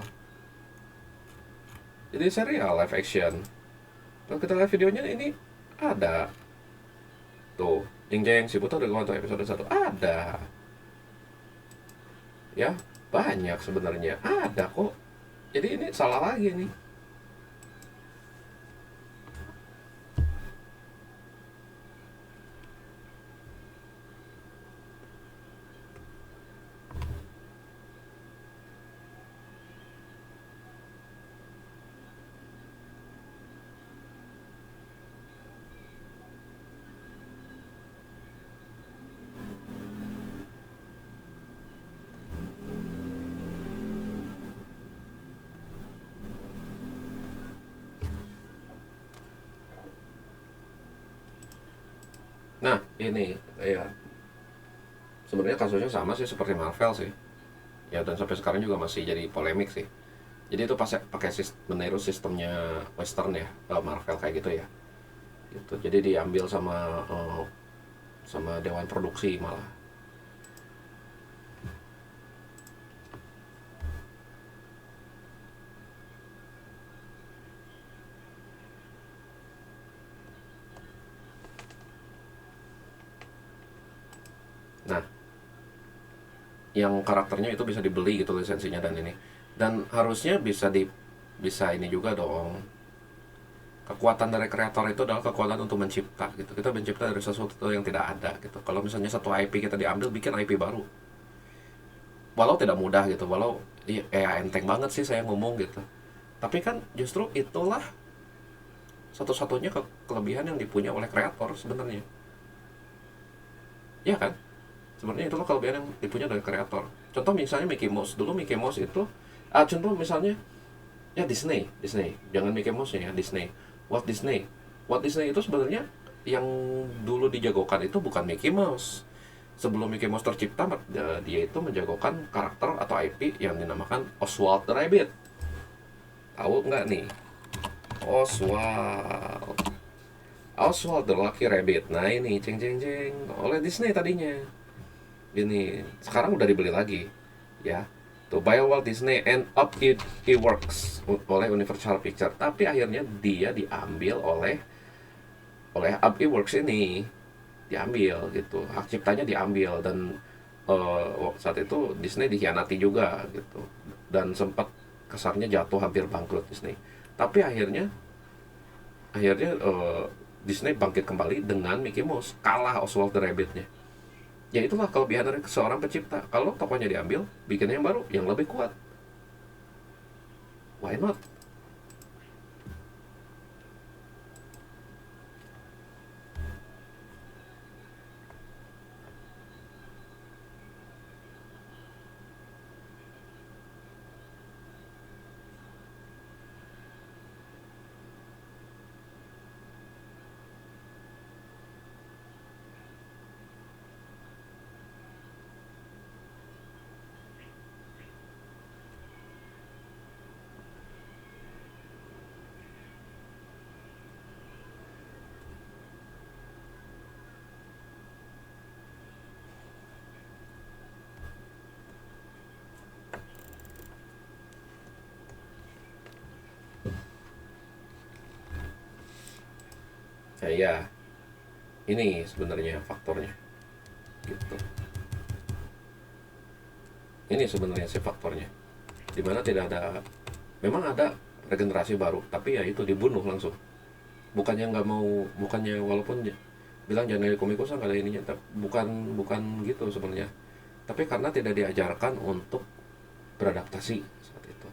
Jadi serial live action. Kalau kita lihat videonya ini ada. Tuh, Jeng Jeng si Buta dari Gua Hantu episode 1 ada. Ya, banyak sebenarnya. Ada kok. Jadi ini salah lagi nih. Nah, ini ya sebenarnya kasusnya sama sih seperti Marvel sih. ya, dan sampai sekarang juga masih jadi polemik sih. Jadi itu pakai meniru sistemnya Western ya, Marvel kayak gitu ya, gitu. Jadi diambil sama dewan produksi malah. Nah, yang karakternya itu bisa dibeli gitu lisensinya dan ini, dan harusnya bisa ini juga dong. Kekuatan dari kreator itu adalah kekuatan untuk mencipta gitu. Kita mencipta dari sesuatu yang tidak ada gitu. Kalau misalnya satu IP kita diambil, bikin IP baru, walau tidak mudah gitu, walau ya enteng banget sih saya ngomong gitu, tapi kan justru itulah satu-satunya kelebihan yang dipunya oleh kreator sebenarnya, ya kan? Sebenarnya itulah kelebihan yang dipunya dari kreator. Contoh misalnya Mickey Mouse, dulu Mickey Mouse itu contoh misalnya ya Disney, jangan Mickey Mouse ya, Disney, Walt Disney. Walt Disney itu sebenarnya yang dulu dijagokan itu bukan Mickey Mouse. Sebelum Mickey Mouse tercipta, dia itu menjagokan karakter atau IP yang dinamakan Oswald the Rabbit. Tahu nggak nih? Oswald. Oswald the Lucky Rabbit. Nah ini, ceng ceng ceng, oleh Disney tadinya. Ini sekarang udah dibeli lagi, ya. Tuh, by Walt Disney and Up It Works oleh Universal Pictures. Tapi akhirnya dia diambil oleh Up It Works ini, diambil gitu, hak ciptanya diambil, dan saat itu Disney dikhianati juga gitu, dan sempat kesannya jatuh hampir bangkrut Disney. Tapi akhirnya Disney bangkit kembali dengan Mickey Mouse, kalah Oswald the Rabbitnya. Ya itulah kelebihan dari seorang pencipta. Kalau tokohnya diambil, bikin yang baru yang lebih kuat, why not? Ya, ini sebenarnya faktornya gitu. Ini sebenarnya sih faktornya, dimana tidak ada, memang ada regenerasi baru, tapi ya itu dibunuh langsung. Bukannya nggak mau, bukannya walaupun bilang jangan dari komikus nggak ada ininya, bukan bukan gitu sebenarnya, tapi karena tidak diajarkan untuk beradaptasi saat itu.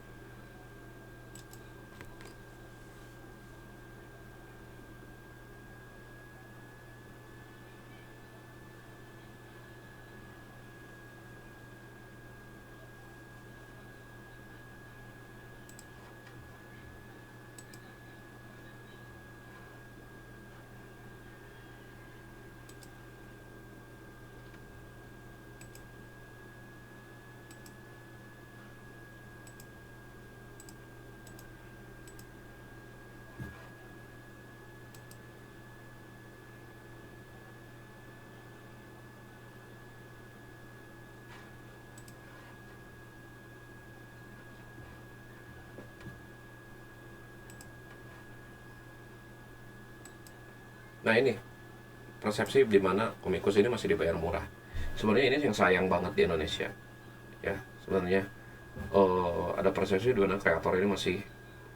Nah ini persepsi di mana komikus ini masih dibayar murah. Sebenarnya ini yang sayang banget di Indonesia, ya. Sebenarnya ada persepsi di mana kreator ini masih,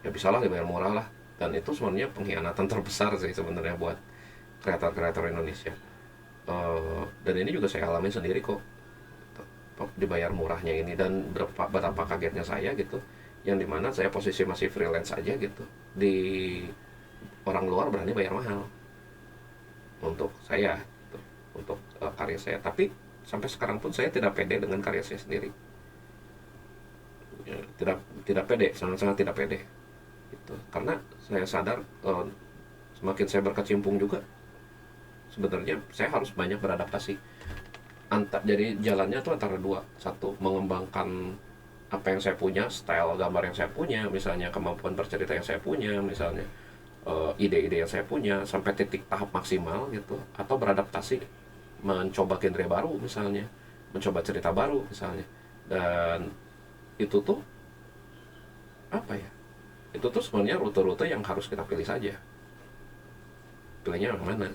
ya bisalah dibayar murah lah, dan itu sebenarnya pengkhianatan terbesar sih sebenarnya buat kreator-kreator Indonesia. Dan ini juga saya alami sendiri kok, dibayar murahnya ini, dan betapa kagetnya saya gitu, yang dimana saya posisi masih freelance aja gitu, di orang luar berani bayar mahal untuk saya, untuk karya saya. Tapi sampai sekarang pun saya tidak pede dengan karya saya sendiri, ya, tidak pede, sangat-sangat tidak pede gitu. Karena saya sadar semakin saya berkecimpung juga, sebenarnya saya harus banyak beradaptasi jadi jalannya tuh antara dua. Satu, mengembangkan apa yang saya punya, style gambar yang saya punya, misalnya kemampuan bercerita yang saya punya, misalnya ide-ide yang saya punya sampai titik tahap maksimal gitu, atau beradaptasi mencoba genre baru misalnya, mencoba cerita baru misalnya. Dan itu tuh apa ya, itu tuh sebenarnya rute-rute yang harus kita pilih saja, pilihnya yang mana.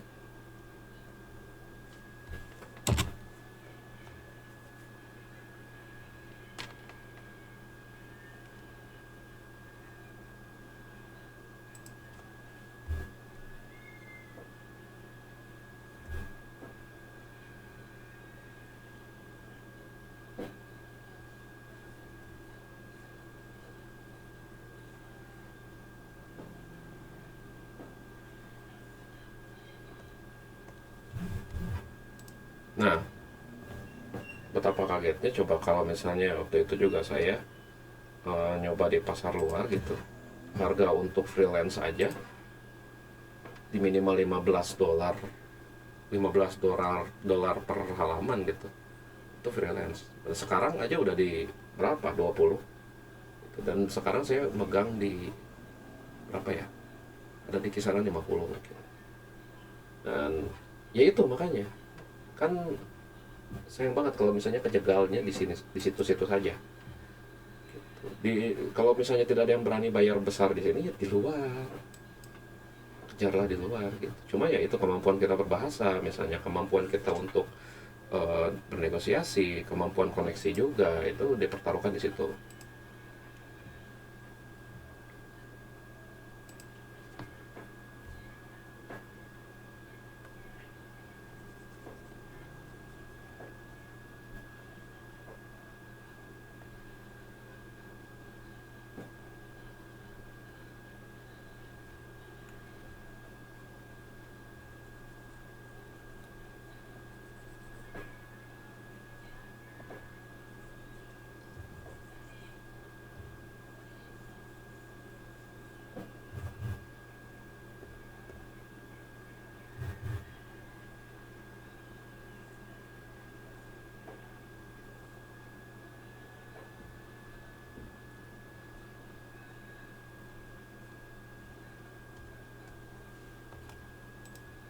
Nah, betapa kagetnya coba kalau misalnya waktu itu juga saya nyoba di pasar luar gitu, harga untuk freelance aja di minimal 15 dolar, 15 dolar per halaman gitu, itu freelance. Dan sekarang aja udah di berapa, 20 gitu. Dan sekarang saya megang di berapa ya, ada di kisaran 50 mungkin. Dan ya itu makanya kan sayang banget kalau misalnya kejegalnya di sini, di situ-situ saja gitu. Kalau misalnya tidak ada yang berani bayar besar di sini, ya di luar, kejarlah di luar gitu. Cuma ya itu kemampuan kita berbahasa, misalnya kemampuan kita untuk bernegosiasi, kemampuan koneksi juga itu dipertaruhkan di situ.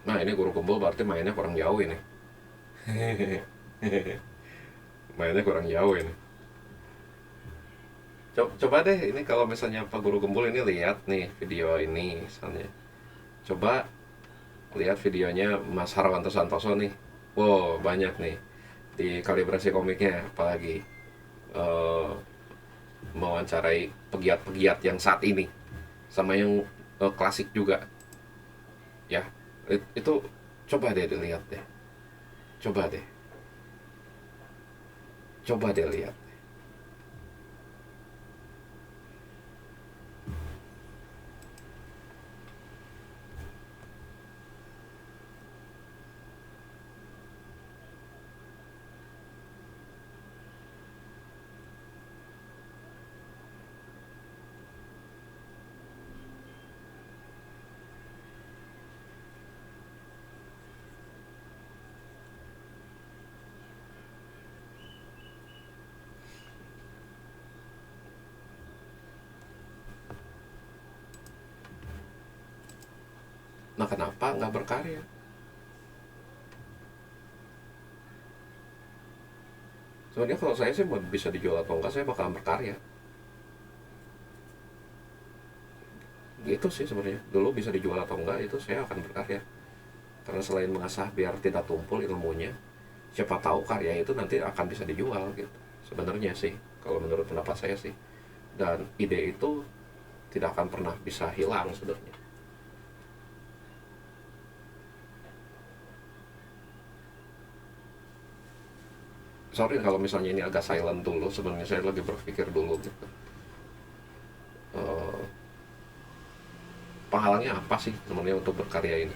Nah ini guru kumpul berarti mainnya kurang jauh ini. Mainnya kurang jauh ini. Coba deh ini kalau misalnya Pak Guru Gembul ini lihat nih video ini misalnya. Coba lihat videonya Mas Harwanto Santoso nih. Wow, banyak nih di kalibrasi komiknya, apalagi eh, mewawancarai pegiat-pegiat yang saat ini sama yang klasik juga ya. Itu coba deh dilihat deh. Coba deh. Coba deh lihat. Nah kenapa nggak berkarya? Sebenarnya kalau saya sih mau bisa dijual atau enggak, saya bakalan berkarya. Gitu sih sebenarnya. Dulu bisa dijual atau enggak itu saya akan berkarya. Karena selain mengasah biar tidak tumpul ilmunya, siapa tahu karya itu nanti akan bisa dijual gitu. Sebenarnya sih, kalau menurut pendapat saya sih. Dan ide itu tidak akan pernah bisa hilang sebenarnya. Sorry kalau misalnya ini agak silent dulu, sebenarnya saya lagi berpikir dulu gitu. Eh, Penghalangnya apa sih sebenarnya untuk berkarya ini?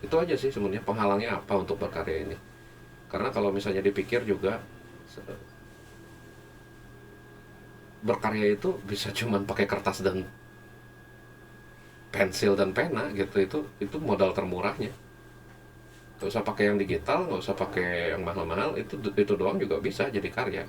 Itu aja sih sebenarnya, penghalangnya apa untuk berkarya ini. Karena kalau misalnya dipikir juga, berkarya itu bisa cuman pakai kertas dan pensil dan pena gitu, itu modal termurahnya. Nggak usah pakai yang digital, nggak usah pakai yang mahal-mahal, itu doang juga bisa jadi karya.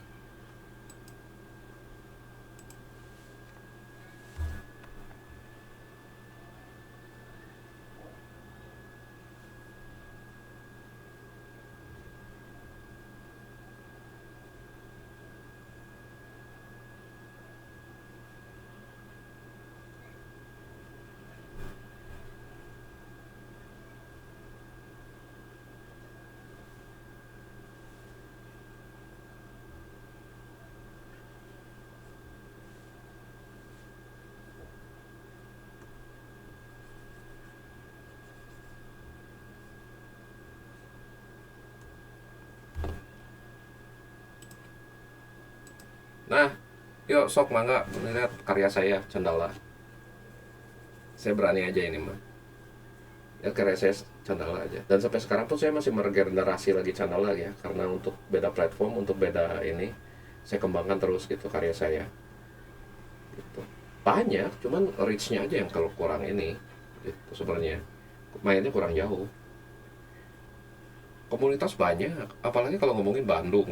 Nah, yuk sok mangga lihat karya saya Candala. Saya berani aja ini mah. Ya karya saya Candala aja. Dan sampai sekarang tuh saya masih meregenerasi lagi Candala ya, karena untuk beda platform, untuk beda ini, saya kembangkan terus gitu karya saya. Gitu. Banyak, cuman reach-nya aja yang kalau kurang ini. Gitu sebenarnya. Mainnya kurang jauh. Komunitas banyak, apalagi kalau ngomongin Bandung.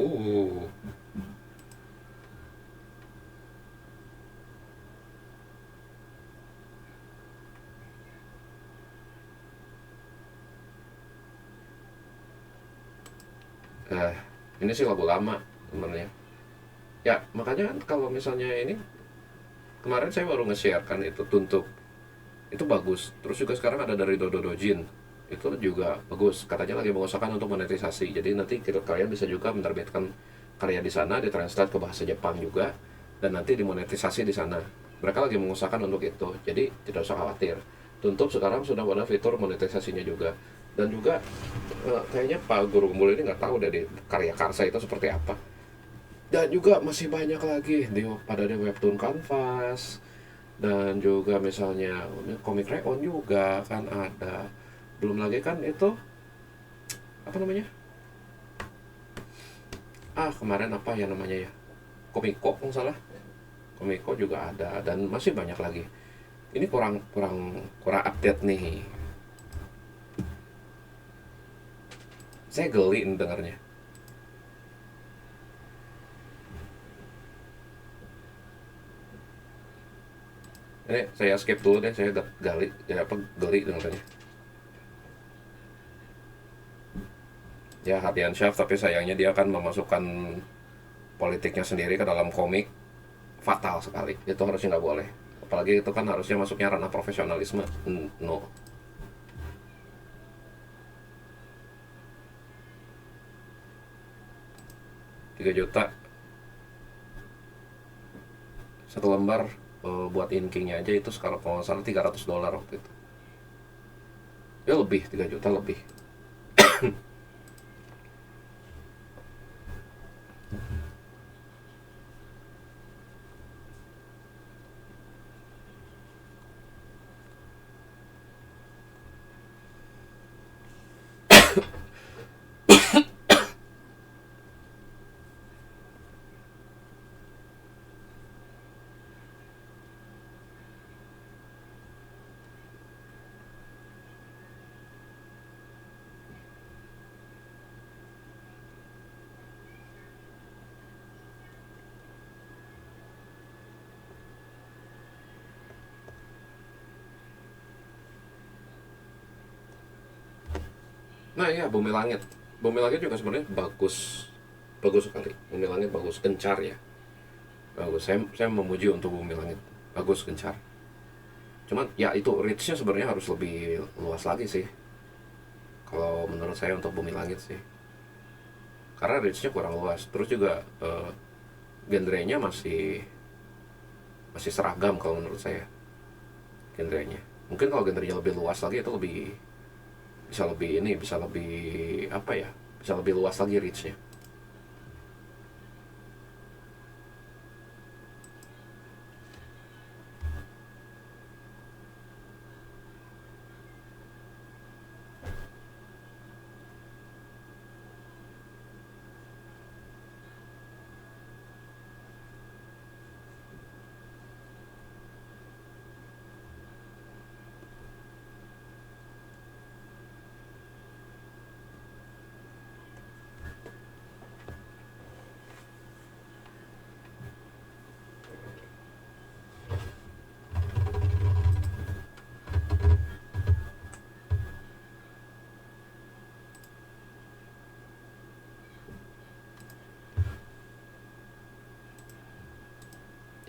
Eh, ini sih lagu lama sebenarnya. Ya, makanya kan kalau misalnya ini kemarin saya baru nge-share kan itu Tuntut. Itu bagus. Terus juga sekarang ada dari Dodo Dojin. Itu juga bagus. Katanya lagi mengusahakan untuk monetisasi. Jadi nanti kalian bisa juga menerbitkan karya di sana, ditranslate ke bahasa Jepang juga, dan nanti dimonetisasi di sana. Mereka lagi mengusahakan untuk itu. Jadi tidak usah khawatir. Tuntut sekarang sudah ada fitur monetisasinya juga. Dan juga kayaknya Pak Guru Gembul ini nggak tahu dari karya Karsa itu seperti apa. Dan juga masih banyak lagi pada di webtoon Canvas, dan juga misalnya komik Reon juga kan ada. Belum lagi kan itu apa namanya, kemarin apa ya namanya ya, Komiko nggak salah, Komiko juga ada, dan masih banyak lagi. Ini kurang kurang kurang update nih, saya geli dengarnya. Ini saya skip dulu deh, saya gali ya, apa geli dengarnya. Ya Hatian Syaf, tapi sayangnya dia akan memasukkan politiknya sendiri ke dalam komik. Fatal sekali, itu harusnya nggak boleh. Apalagi itu kan harusnya masuknya ranah profesionalisme. No. 3 juta satu lembar, buat inkingnya aja itu sekarang kalau nggak salah $300 waktu itu. Ya lebih, 3 juta lebih. Nah ya, Bumi Langit juga sebenarnya bagus, bagus sekali. Bumi Langit bagus, gencar ya, bagus. Saya memuji untuk Bumi Langit, bagus, gencar. Cuman ya itu reachnya sebenarnya harus lebih luas lagi sih, kalau menurut saya untuk Bumi Langit sih, karena reachnya kurang luas. Terus juga genrenya masih masih seragam kalau menurut saya, genrenya. Mungkin kalau genrenya lebih luas lagi itu lebih, bisa lebih ini, bisa lebih apa ya, bisa lebih luas lagi reachnya.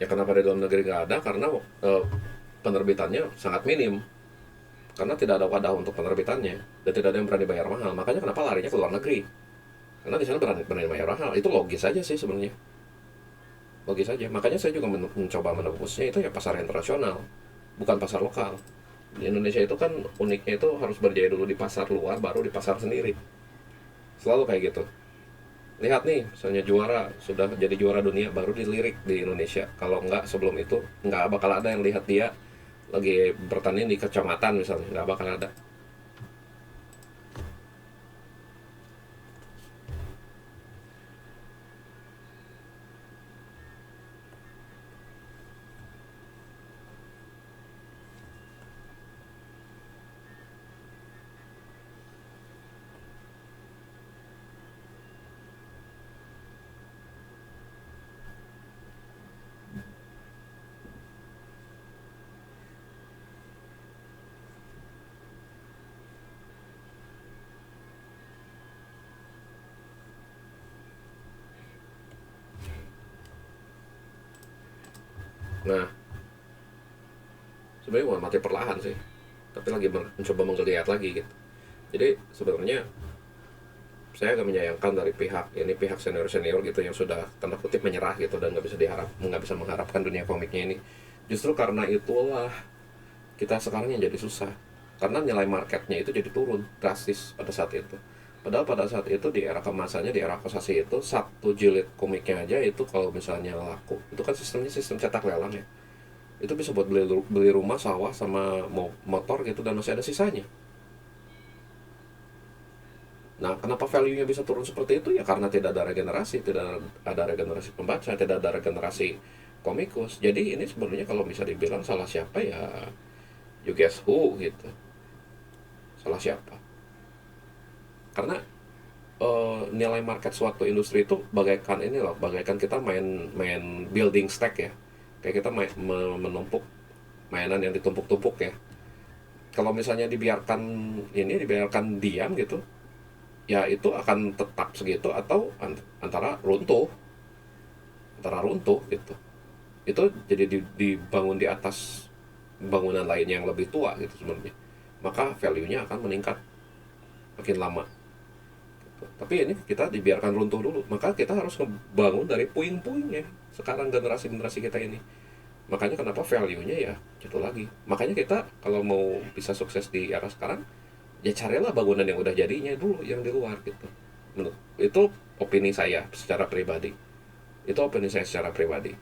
Ya kenapa di dalam negeri nggak ada? Karena penerbitannya sangat minim. Karena tidak ada wadah untuk penerbitannya dan tidak ada yang berani bayar mahal. Makanya kenapa larinya ke luar negeri? Karena di sana berani bayar mahal. Itu logis aja sih sebenarnya. Logis aja. Makanya saya juga mencoba menembusnya itu ya pasar internasional, bukan pasar lokal. Di Indonesia itu kan uniknya itu harus berjaya dulu di pasar luar, baru di pasar sendiri. Selalu kayak gitu. Lihat nih, misalnya juara, sudah jadi juara dunia, baru dilirik di Indonesia. Kalau enggak sebelum itu, enggak bakal ada yang lihat dia lagi bertanding di kecamatan misalnya, nggak bakal ada. Nah, sebenarnya bukan mati perlahan sih, tapi lagi mencoba menggeliat lagi gitu. Jadi sebenarnya saya agak menyayangkan dari pihak senior senior gitu yang sudah tanda kutip menyerah gitu dan nggak bisa mengharapkan dunia komiknya ini. Justru karena itulah kita sekarang yang jadi susah, karena nilai marketnya itu jadi turun drastis pada saat itu. Padahal pada saat itu di era kemasannya, di era kosasi itu, satu jilid komiknya aja itu kalau misalnya laku, itu kan sistemnya sistem cetak lelang ya. Itu bisa buat beli rumah, sawah, sama motor gitu dan masih ada sisanya. Nah, kenapa value-nya bisa turun seperti itu? Ya karena tidak ada regenerasi, tidak ada regenerasi pembaca, tidak ada regenerasi komikus. Jadi ini sebenarnya kalau bisa dibilang salah siapa ya, you guess who gitu. Salah siapa? Karena nilai market suatu industri itu bagaikan ini loh, bagaikan kita main building stack ya. Kayak kita menumpuk mainan yang ditumpuk-tumpuk ya. Kalau misalnya dibiarkan diam gitu, ya itu akan tetap segitu atau antara runtuh gitu. Itu jadi dibangun di atas bangunan lain yang lebih tua gitu sebenarnya. Maka value-nya akan meningkat makin lama. Tapi ini kita dibiarkan runtuh dulu, maka kita harus ngebangun dari puing-puingnya sekarang generasi-generasi kita ini. Makanya kenapa value-nya ya itu lagi. Makanya kita kalau mau bisa sukses di era sekarang, ya carilah bangunan yang udah jadinya dulu, yang di luar gitu. Itu opini saya secara pribadi.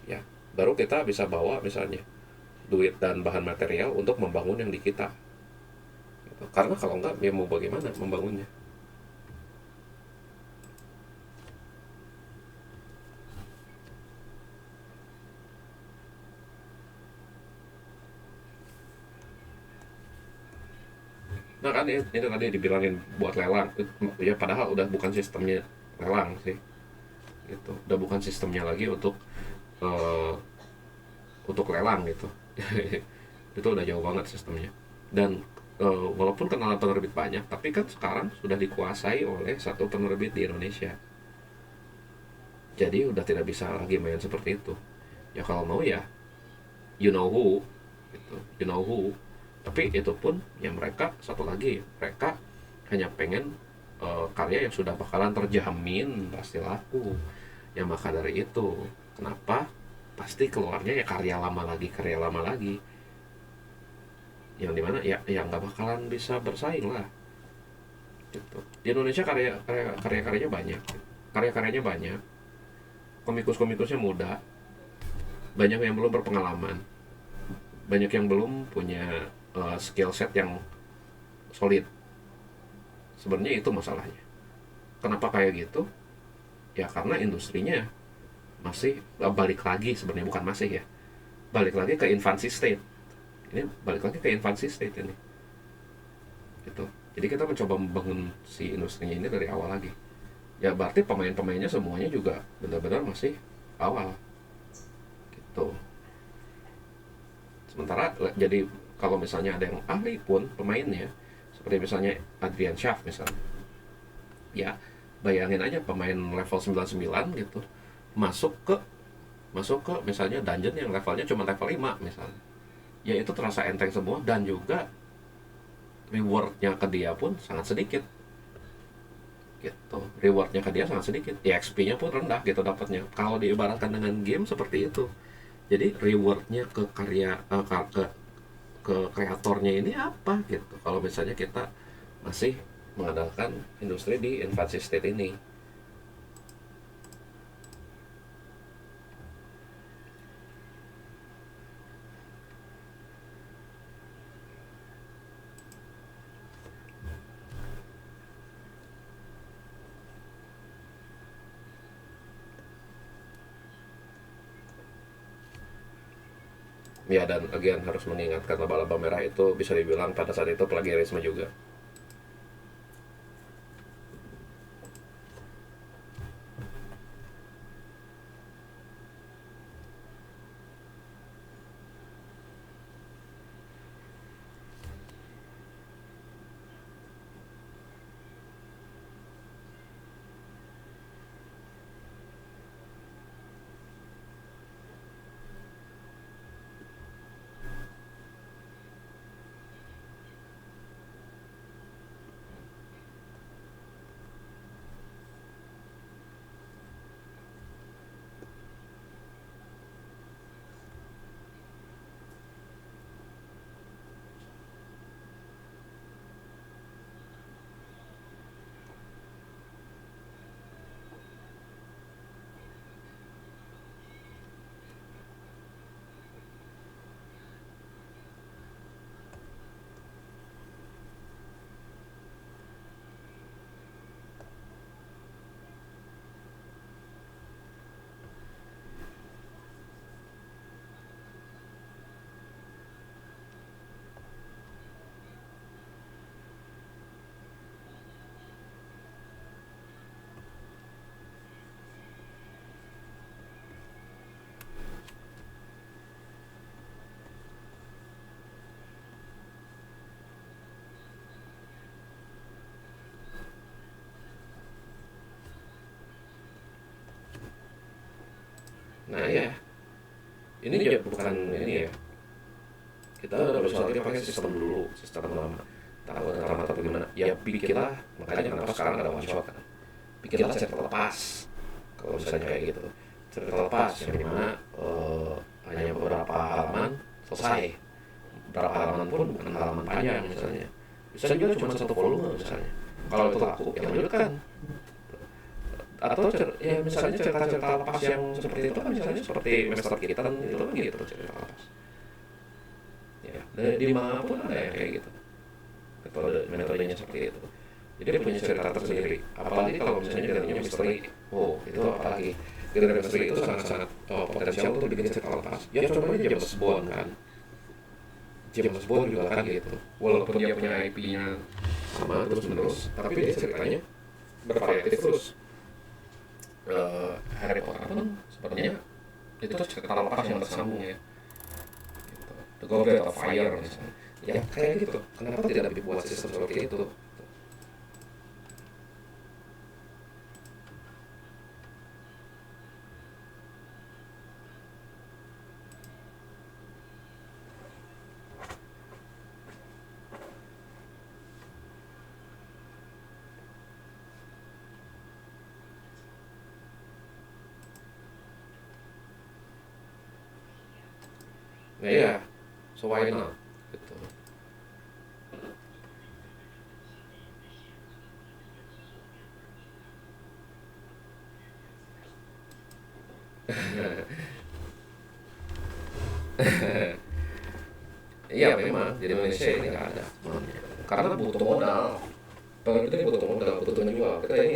Ya. Baru kita bisa bawa misalnya duit dan bahan material untuk membangun yang di kita gitu. Karena kalau enggak ya mau bagaimana membangunnya. Nah kan ini tadi dibilangin buat lelang, ya padahal udah bukan sistemnya lelang sih, gitu. Udah bukan sistemnya lagi uh, untuk lelang gitu. Itu udah jauh banget sistemnya. Dan walaupun kenalan penerbit banyak, tapi kan sekarang sudah dikuasai oleh satu penerbit di Indonesia. Jadi udah tidak bisa lagi main seperti itu. Ya kalau mau ya, you know who, gitu. You know who. Tapi itu pun ya mereka hanya pengen karya yang sudah bakalan terjamin pasti laku. Ya maka dari itu kenapa pasti keluarnya ya karya lama lagi yang dimana ya nggak bakalan bisa bersaing lah gitu. Di Indonesia karyanya banyak, komikusnya muda, banyak yang belum berpengalaman, banyak yang belum punya skill set yang solid. Sebenarnya itu masalahnya. Kenapa kayak gitu? Ya karena industrinya masih balik lagi, sebenarnya bukan masih ya, balik lagi ke infancy state. Ini balik lagi ke infancy state ini. Gitu. Jadi kita mencoba membangun si industrinya ini dari awal lagi. Ya berarti pemain-pemainnya semuanya juga benar-benar masih awal. Gitu. Sementara jadi kalau misalnya ada yang ahli pun pemainnya, seperti misalnya Adrian Schaff misalnya, ya bayangin aja pemain level 99 gitu masuk ke masuk ke misalnya dungeon yang levelnya cuma level 5 misalnya, ya itu terasa enteng semua, dan juga rewardnya ke dia pun sangat sedikit gitu. Rewardnya ke dia sangat sedikit, EXP-nya pun rendah gitu dapatnya. Kalau diibaratkan dengan game seperti itu, jadi rewardnya ke karya ke kreatornya ini apa gitu, kalau misalnya kita masih mengandalkan industri di infancy state ini. Ya, dan again harus mengingatkan, laba-laba merah itu bisa dibilang pada saat itu plagiarisme juga. Nah ya, ini juga bukan ini ya, kita udah berusaha pakai sistem dulu, sistem lama, tahu lama atau gimana ya, bikinlah. Makanya kenapa sekarang ada one shot kan, bikinlah cerita lepas. Kalau misalnya kayak gitu, cerita lepas yang dimana hanya beberapa halaman selesai, beberapa halaman pun bukan halaman panjang misalnya, bisa juga cuma satu volume misalnya. Kalau itu laku ya lanjutkan. Atau ya misalnya cerita-cerita lepas yang seperti itu kan, misalnya seperti Master Kitten itu kan gitu cerita lepas ya, di mana pun ada yang kayak gitu, metodenya seperti itu. Jadi dia punya cerita tersendiri, apalagi kalau misalnya genrenya misteri. Oh, itu apalagi genre misteri itu sangat-sangat potensial untuk bikin cerita lepas. Ya contohnya James Bond kan, James Bond juga kan gitu, walaupun dia punya IP-nya sama terus-menerus, tapi dia ceritanya bervariatif terus. Harry Potter pun sebenarnya itu cerita lepas yang bersambung ya gitu. The Goblet of Fire misalnya ya kayak gitu, kenapa tidak dibuat sistem seperti itu. Nah ya, so why not gitu. Iya memang di Indonesia ini nggak ada karena butuh modal. Pengerti ini butuh modal, butuh menjual. Kita ini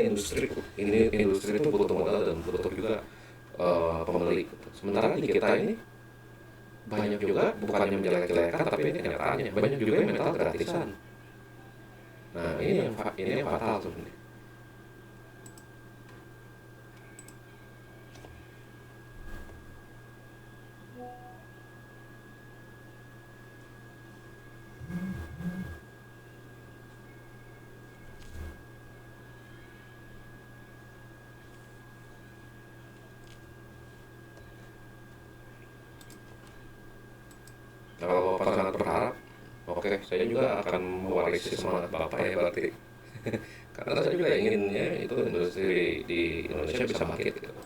industri itu butuh modal dan butuh juga pembeli. Sementara di kita ini banyak juga, bukannya menjelek-jelekan, tapi ini kenyataannya banyak juga yang mental gratisan. Nah ini yang fatal sebenarnya. oke, saya juga akan mewarisi semangat Bapak ya berarti. Karena saya juga inginnya itu industri di Indonesia bisa bangkit gitu.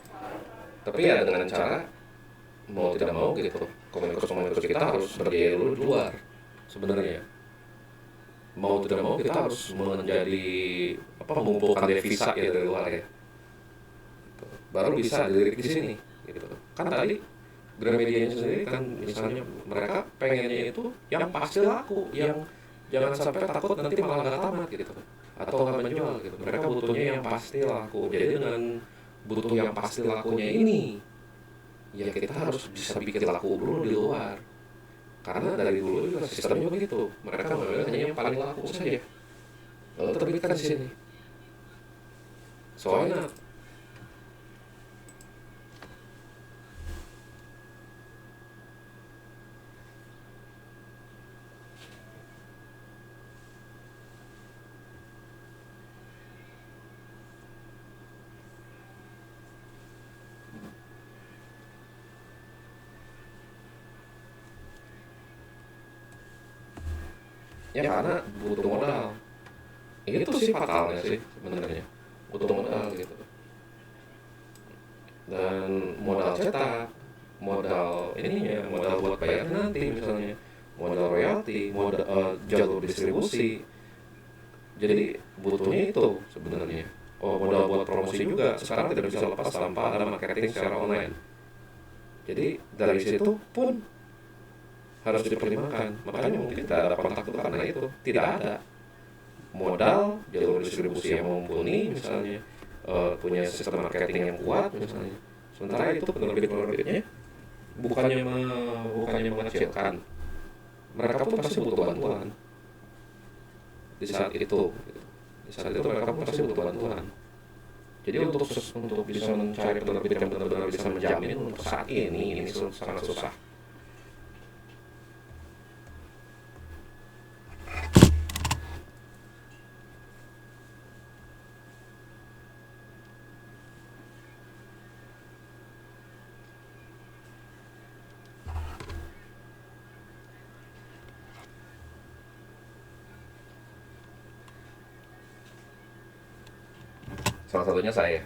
Tapi ya dengan cara mau tidak mau gitu, komunikus-komunikus kita harus berdiri dulu di luar sebenarnya. Mau tidak mau kita harus menjadi mengumpulkan devisa ya dari luar ya. Gitu. Baru bisa dilirik di sini gitu. Kan tadi Gramedia sendiri kan misalnya mereka pengennya itu yang pasti laku, yang jangan sampai takut nanti malah nggak tamat gitu atau nggak menjual gitu. Mereka butuhnya yang pasti laku. Jadi dengan butuh yang pasti lakunya ini, ya kita harus bisa bikin laku dulu di luar. Karena dari dulu juga sistemnya begitu. Mereka mengambil hanya yang paling laku saja, lalu terbitkan di sini. Soalnya ya karena butuh modal. Itu sih fatalnya sih sebenarnya. Butuh modal gitu. Dan modal cetak, modal ininya, modal buat bayar nanti misalnya, modal royalti, modal jalur distribusi. Jadi butuhnya itu sebenarnya. Oh, modal buat promosi juga sekarang tidak bisa lepas tanpa ada marketing secara online. Jadi dari situ pun harus dipertimbangkan. Makanya mungkin tidak ada kontak itu karena itu tidak ada modal, jalur distribusi yang mumpuni misalnya, punya sistem marketing yang kuat misalnya. Sementara itu penerbit-penerbitnya bukannya mengecilkan, mereka pun pasti butuh bantuan di saat itu. Di saat itu mereka pun pasti butuh bantuan. Jadi untuk bisa mencari penerbit yang benar-benar bisa menjamin untuk saat ini sangat susah. Salah satunya saya.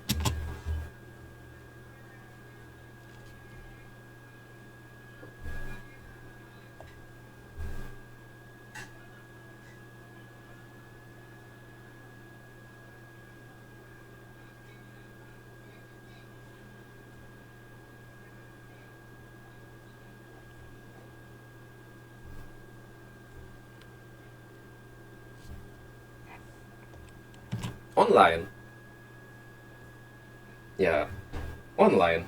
Online. Ya, online.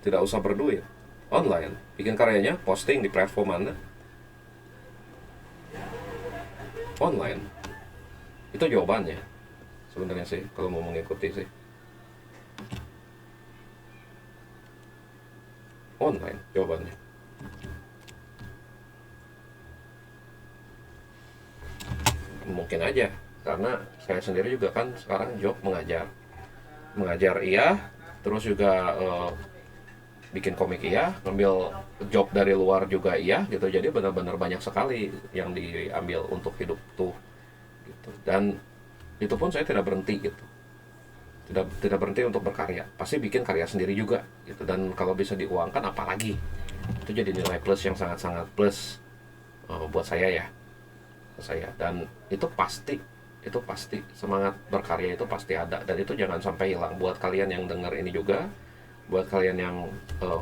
Tidak usah berduit. Online. Bikin karyanya, posting di platform mana? Online. Itu jawabannya. Sebenarnya sih, kalau mau mengikuti sih. Online jawabannya. Mungkin aja, karena saya sendiri juga kan sekarang job mengajar iya, terus juga bikin komik iya, ngambil job dari luar juga iya gitu. Jadi benar-benar banyak sekali yang diambil untuk hidup tuh gitu. Dan itu pun saya tidak berhenti gitu, tidak berhenti untuk berkarya, pasti bikin karya sendiri juga gitu. Dan kalau bisa diuangkan apalagi, itu jadi nilai plus yang sangat-sangat plus buat saya. Dan itu pasti semangat berkarya itu pasti ada, dan itu jangan sampai hilang. Buat kalian yang dengar ini juga, buat kalian yang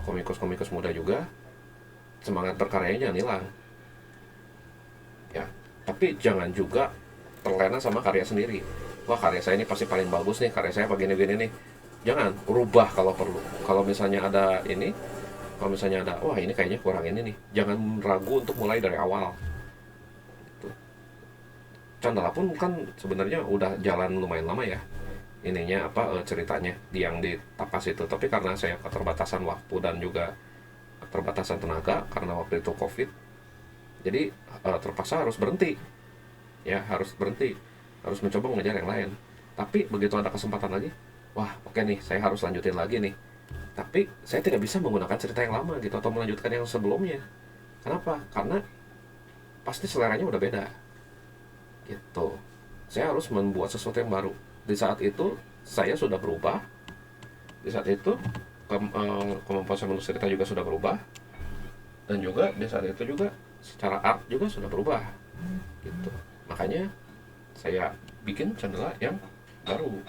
komikus muda juga, semangat berkaryanya jangan hilang ya. Tapi jangan juga terlena sama karya sendiri. Wah, karya saya ini pasti paling bagus nih, karya saya begini-begini nih. Jangan, rubah kalau perlu. Kalau misalnya ada wah ini kayaknya kurang ini nih, jangan ragu untuk mulai dari awal. Candala pun kan sebenarnya udah jalan lumayan lama ya ininya ceritanya yang di Tapas itu, tapi karena saya keterbatasan waktu dan juga keterbatasan tenaga karena waktu itu COVID, jadi terpaksa harus berhenti harus mencoba mengejar yang lain. Tapi begitu ada kesempatan lagi, wah oke nih, saya harus lanjutin lagi nih, tapi saya tidak bisa menggunakan cerita yang lama gitu atau melanjutkan yang sebelumnya. Kenapa? Karena pasti seleranya udah beda gitu. Saya harus membuat sesuatu yang baru. Di saat itu saya sudah berubah, di saat itu kemampuan saya menulis cerita juga sudah berubah, dan juga di saat itu juga secara art juga sudah berubah gitu. Makanya saya bikin channel yang baru.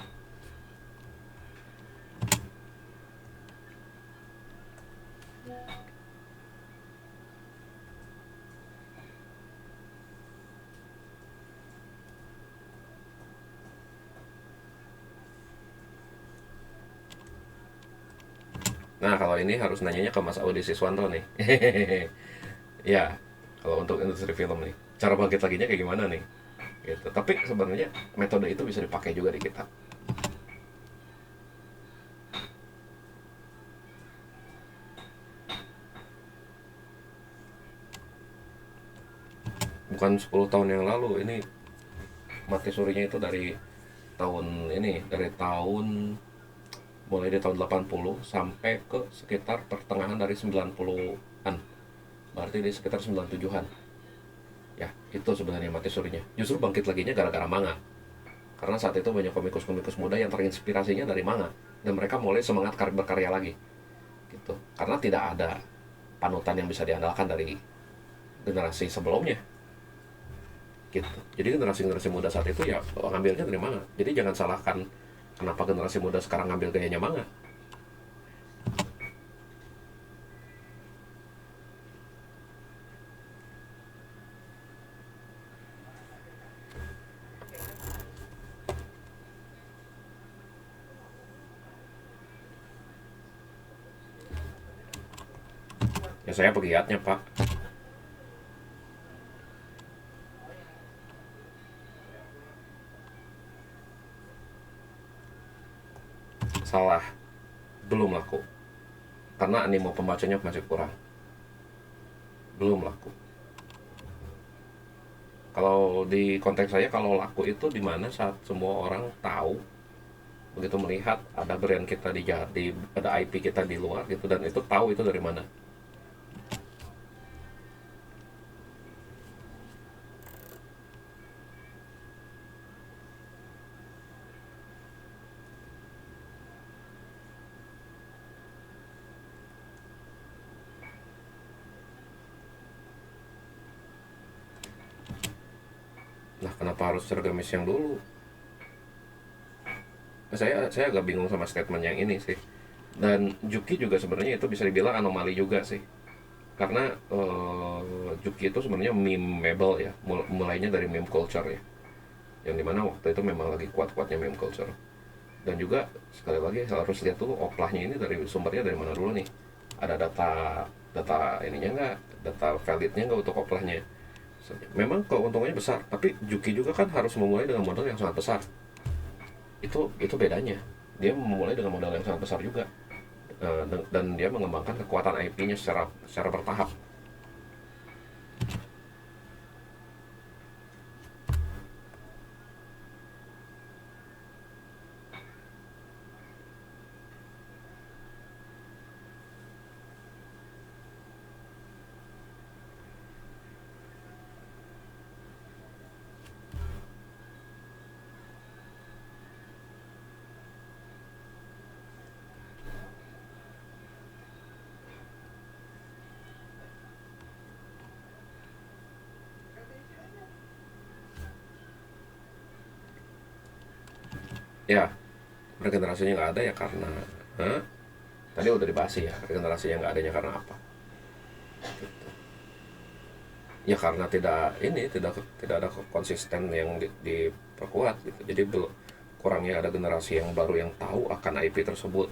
Nah, kalau ini harus nanyanya ke Mas Audi Siswanto nih. Ya, kalau untuk industri film nih, cara bangkit laginya kayak gimana nih? Gitu. Tapi sebenarnya metode itu bisa dipakai juga di kita. Bukan 10 tahun yang lalu, ini mati surinya itu dari tahun ini, dari tahun mulai di tahun 80 sampai ke sekitar pertengahan dari 90-an. Berarti di sekitar 97-an. Ya, itu sebenarnya mati surinya. Justru bangkit laginya gara-gara manga. Karena saat itu banyak komikus-komikus muda yang terinspirasinya dari manga, dan mereka mulai semangat berkarya lagi gitu. Karena tidak ada panutan yang bisa diandalkan dari generasi sebelumnya gitu. Jadi generasi-generasi muda saat itu ya ngambilnya dari manga. Jadi jangan salahkan kenapa generasi muda sekarang ngambil gayanya manga. Ya saya pegiatnya, Pak. Salah, belum laku. Karena animo pembacanya masih kurang. Belum laku. Kalau di konteks saya, kalau laku itu di mana saat semua orang tahu, begitu melihat ada brand kita di ada IP kita di luar gitu, dan itu tahu itu dari mana. Nah, kenapa harus Cergamis yang dulu? Saya agak bingung sama statement yang ini sih. Dan Juki juga sebenarnya itu bisa dibilang anomali juga sih. Karena Juki itu sebenarnya memeable ya, mulainya dari meme culture ya, yang dimana waktu itu memang lagi kuat-kuatnya meme culture. Dan juga sekali lagi harus lihat dulu oplahnya ini dari sumbernya dari mana dulu nih. Ada data ininya nggak, data validnya nggak untuk oplahnya. Memang keuntungannya besar, tapi Juki juga kan harus memulai dengan modal yang sangat besar. Itu bedanya. Dia memulai dengan modal yang sangat besar juga. Dan dia mengembangkan kekuatan IP-nya secara bertahap. Ya, regenerasinya nggak ada ya karena tadi udah dibahas ya, regenerasinya nggak adanya karena apa. Ya karena tidak ada konsisten yang diperkuat gitu. Jadi kurangnya ada generasi yang baru yang tahu akan IP tersebut,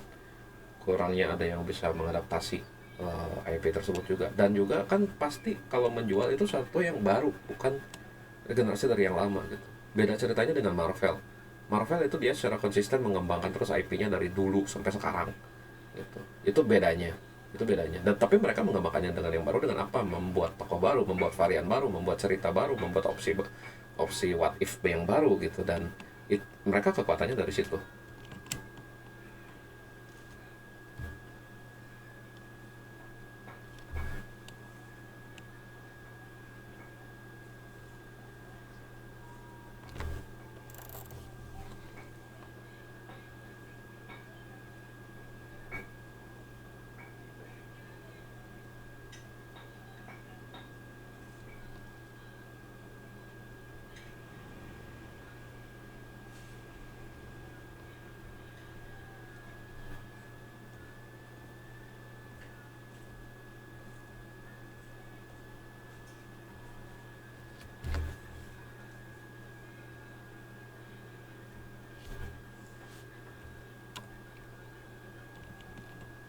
kurangnya ada yang bisa mengadaptasi IP tersebut juga. Dan juga kan pasti kalau menjual itu satu yang baru, bukan regenerasi dari yang lama gitu. Beda ceritanya dengan Marvel. Marvel itu dia secara konsisten mengembangkan terus IP-nya dari dulu sampai sekarang gitu. Itu bedanya. Dan tapi mereka mengembangkannya dengan yang baru, dengan apa? Membuat tokoh baru, membuat varian baru, membuat cerita baru, membuat opsi what if yang baru gitu. Dan mereka kekuatannya dari situ.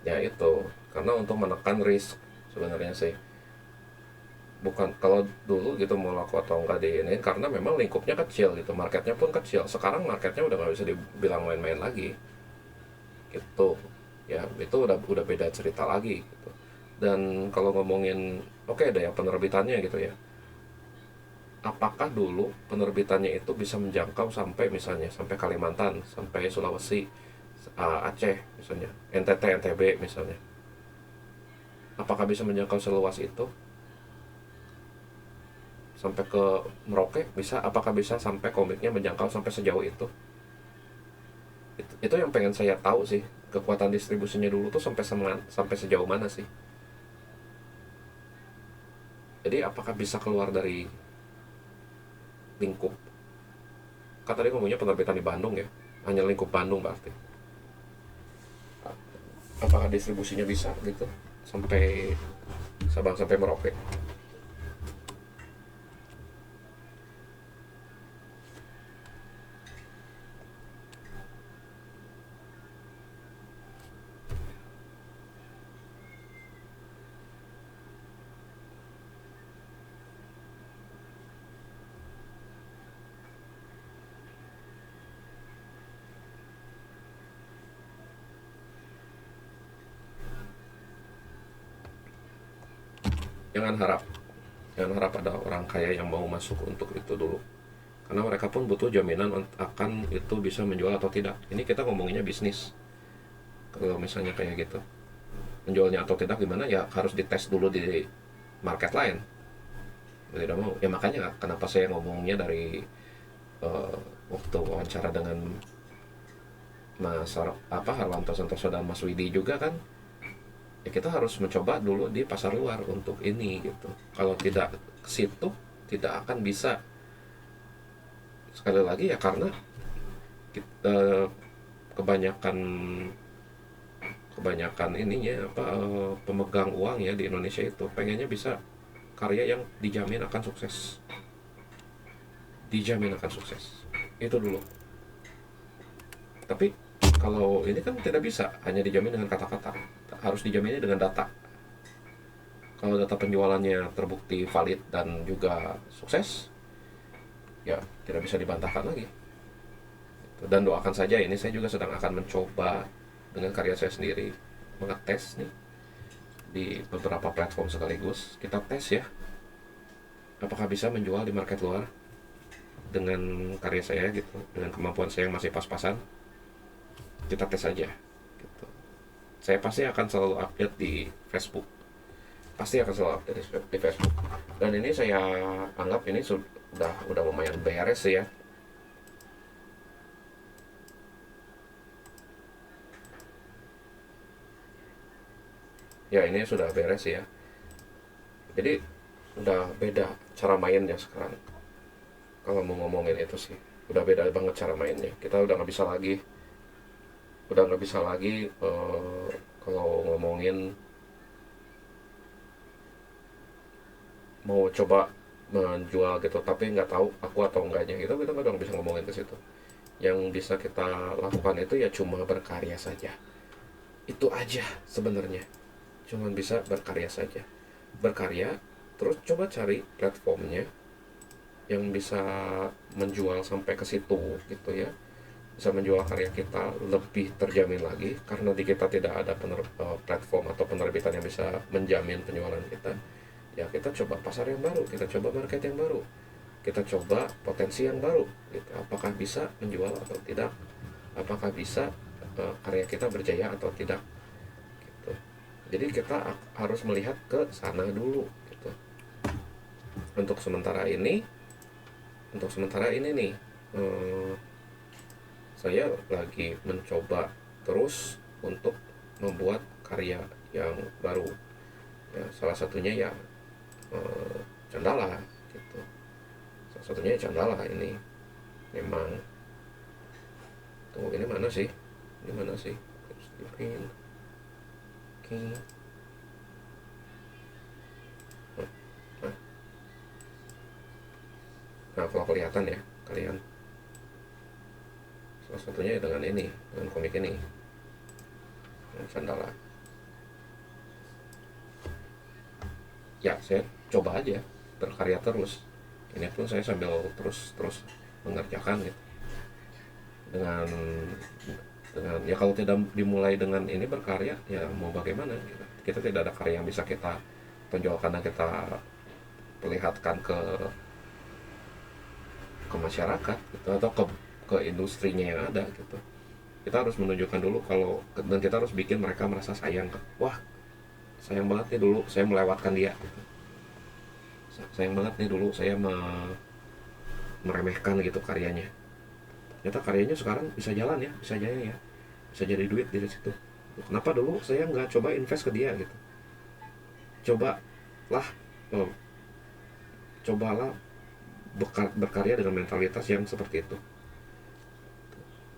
Ya itu, karena untuk menekan risk sebenarnya sih. Bukan kalau dulu gitu mau laku atau enggak di ini, karena memang lingkupnya kecil gitu, marketnya pun kecil. Sekarang marketnya udah nggak bisa dibilang main-main lagi gitu. Ya itu udah beda cerita lagi gitu. Dan kalau ngomongin oke ada yang penerbitannya gitu ya, apakah dulu penerbitannya itu bisa menjangkau sampai misalnya sampai Kalimantan, sampai Sulawesi, Aceh misalnya, NTT, NTB misalnya, apakah bisa menjangkau seluas itu sampai ke Merauke? Bisa. Apakah bisa sampai komiknya menjangkau sampai sejauh itu? Itu yang pengen saya tahu sih, kekuatan distribusinya dulu tuh sampai sejauh mana sih. Jadi apakah bisa keluar dari lingkup, kan tadi ngomongnya penerbitan di Bandung ya, hanya lingkup Bandung berarti. Apakah distribusinya bisa gitu sampai Sabang sampai Merauke? Jangan harap ada orang kaya yang mau masuk untuk itu dulu, karena mereka pun butuh jaminan akan itu bisa menjual atau tidak. Ini kita ngomonginnya bisnis. Kalau misalnya kayak gitu, menjualnya atau tidak gimana ya harus dites dulu di market lain. Tidak mau ya, makanya kenapa saya ngomongnya dari eh, waktu wawancara dengan Mas Harwanto Santoso dan Mas Widi juga kan, ya kita harus mencoba dulu di pasar luar untuk ini gitu. Kalau tidak ke situ tidak akan bisa. Sekali lagi ya karena kita, kebanyakan kebanyakan ininya pemegang uang ya di Indonesia itu pengennya bisa karya yang dijamin akan sukses itu dulu. Tapi kalau ini kan tidak bisa hanya dijamin dengan kata-kata, harus dijaminnya dengan data. Kalau data penjualannya terbukti valid dan juga sukses, ya tidak bisa dibantahkan lagi. Dan doakan saja, ini saya juga sedang akan mencoba dengan karya saya sendiri, mengetes nih di beberapa platform sekaligus. Kita tes ya, apakah bisa menjual di market luar dengan karya saya gitu, dengan kemampuan saya yang masih pas-pasan. Kita tes aja gitu. Saya pasti akan selalu update di Facebook, di Facebook. Dan ini saya anggap ini udah lumayan beres ya. Ya ini sudah beres ya. Jadi udah beda cara mainnya sekarang. Kalau mau ngomongin itu sih, udah beda banget cara mainnya. Kita udah nggak bisa lagi kalau ngomongin mau coba menjual gitu tapi nggak tahu aku atau enggaknya gitu, kita nggak bisa ngomongin ke situ. Yang bisa kita lakukan itu ya cuma berkarya saja, itu aja sebenarnya. Cuman bisa berkarya saja, berkarya, terus coba cari platformnya yang bisa menjual sampai ke situ gitu ya, bisa menjual karya kita lebih terjamin lagi, karena di kita tidak ada platform atau penerbitan yang bisa menjamin penjualan kita. Ya kita coba pasar yang baru, kita coba market yang baru, kita coba potensi yang baru gitu. Apakah bisa menjual atau tidak, apakah bisa karya kita berjaya atau tidak gitu. Jadi kita harus melihat ke sana dulu gitu. Untuk sementara ini nih, saya lagi mencoba terus untuk membuat karya yang baru ya, salah satunya ya Candala gitu. Salah satunya ya Candala ini memang. Tunggu, ini mana sih? Stephen King. Nah kalau kelihatan ya kalian, salah satunya ya dengan komik ini, dengan Candala. ya saya coba aja berkarya terus. Ini pun saya sambil terus mengerjakan gitu. Dengan ya kalau tidak dimulai dengan ini berkarya ya mau bagaimana gitu. Kita tidak ada karya yang bisa kita tonjolkan dan kita perlihatkan ke masyarakat gitu, atau ke industrinya yang ada gitu. Kita harus menunjukkan dulu dan kita harus bikin mereka merasa sayang. Wah, sayang banget nih dulu saya melewatkan dia gitu. Sayang banget nih dulu saya meremehkan gitu karyanya. Ternyata karyanya sekarang bisa jalan ya, bisa jaya ya, bisa jadi duit dari situ. Kenapa dulu saya nggak coba invest ke dia gitu? Cobalah, oh, cobalah berkarya dengan mentalitas yang seperti itu.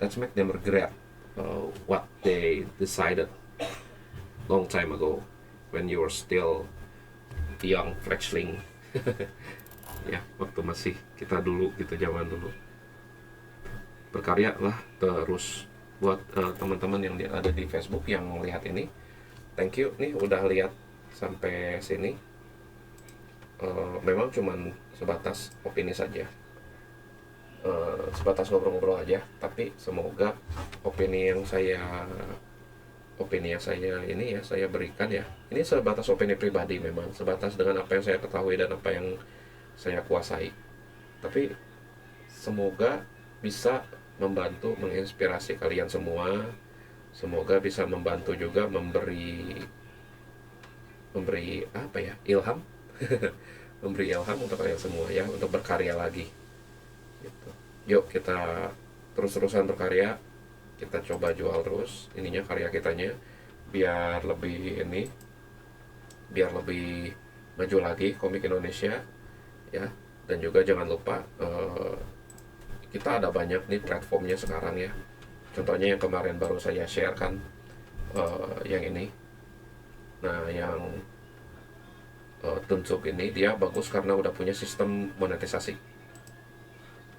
Let's make them regret what they decided long time ago when you were still young fledgling. Ya, waktu masih kita dulu gitu, zaman dulu. Berkarya lah terus. Buat teman-teman yang ada di Facebook yang melihat ini, thank you nih udah lihat sampai sini. Memang cuman sebatas opini saja, sebatas ngobrol-ngobrol aja, tapi semoga opini yang saya ini ya saya berikan ya, ini sebatas opini pribadi, memang sebatas dengan apa yang saya ketahui dan apa yang saya kuasai, tapi semoga bisa membantu menginspirasi kalian semua. Semoga bisa membantu juga memberi apa ya, ilham memberi ilham untuk kalian semua ya, untuk berkarya lagi gitu. Yuk kita terus-terusan berkarya, kita coba jual terus ininya, karya kitanya, biar lebih maju lagi komik Indonesia ya. Dan juga jangan lupa kita ada banyak nih platformnya sekarang ya. Contohnya yang kemarin baru saya share kan, yang ini. Nah, yang Tunsuk ini dia bagus karena udah punya sistem monetisasi.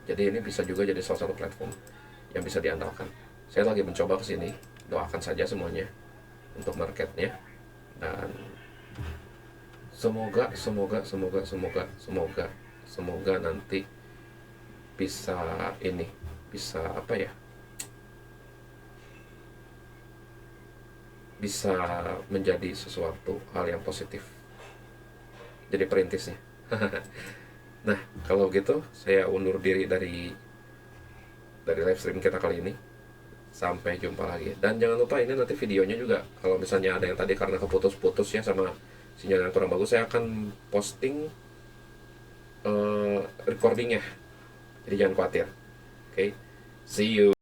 Jadi ini bisa juga jadi salah satu platform yang bisa diandalkan. Saya lagi mencoba ke sini, doakan saja semuanya untuk marketnya, dan semoga nanti bisa apa ya, bisa menjadi sesuatu hal yang positif, jadi perintisnya. Nah, kalau gitu saya undur diri dari live stream kita kali ini. Sampai jumpa lagi. Dan jangan lupa ini nanti videonya juga, kalau misalnya ada yang tadi karena keputus-putus ya sama sinyal yang kurang bagus, saya akan posting recordingnya. Jadi jangan khawatir. Oke, see you.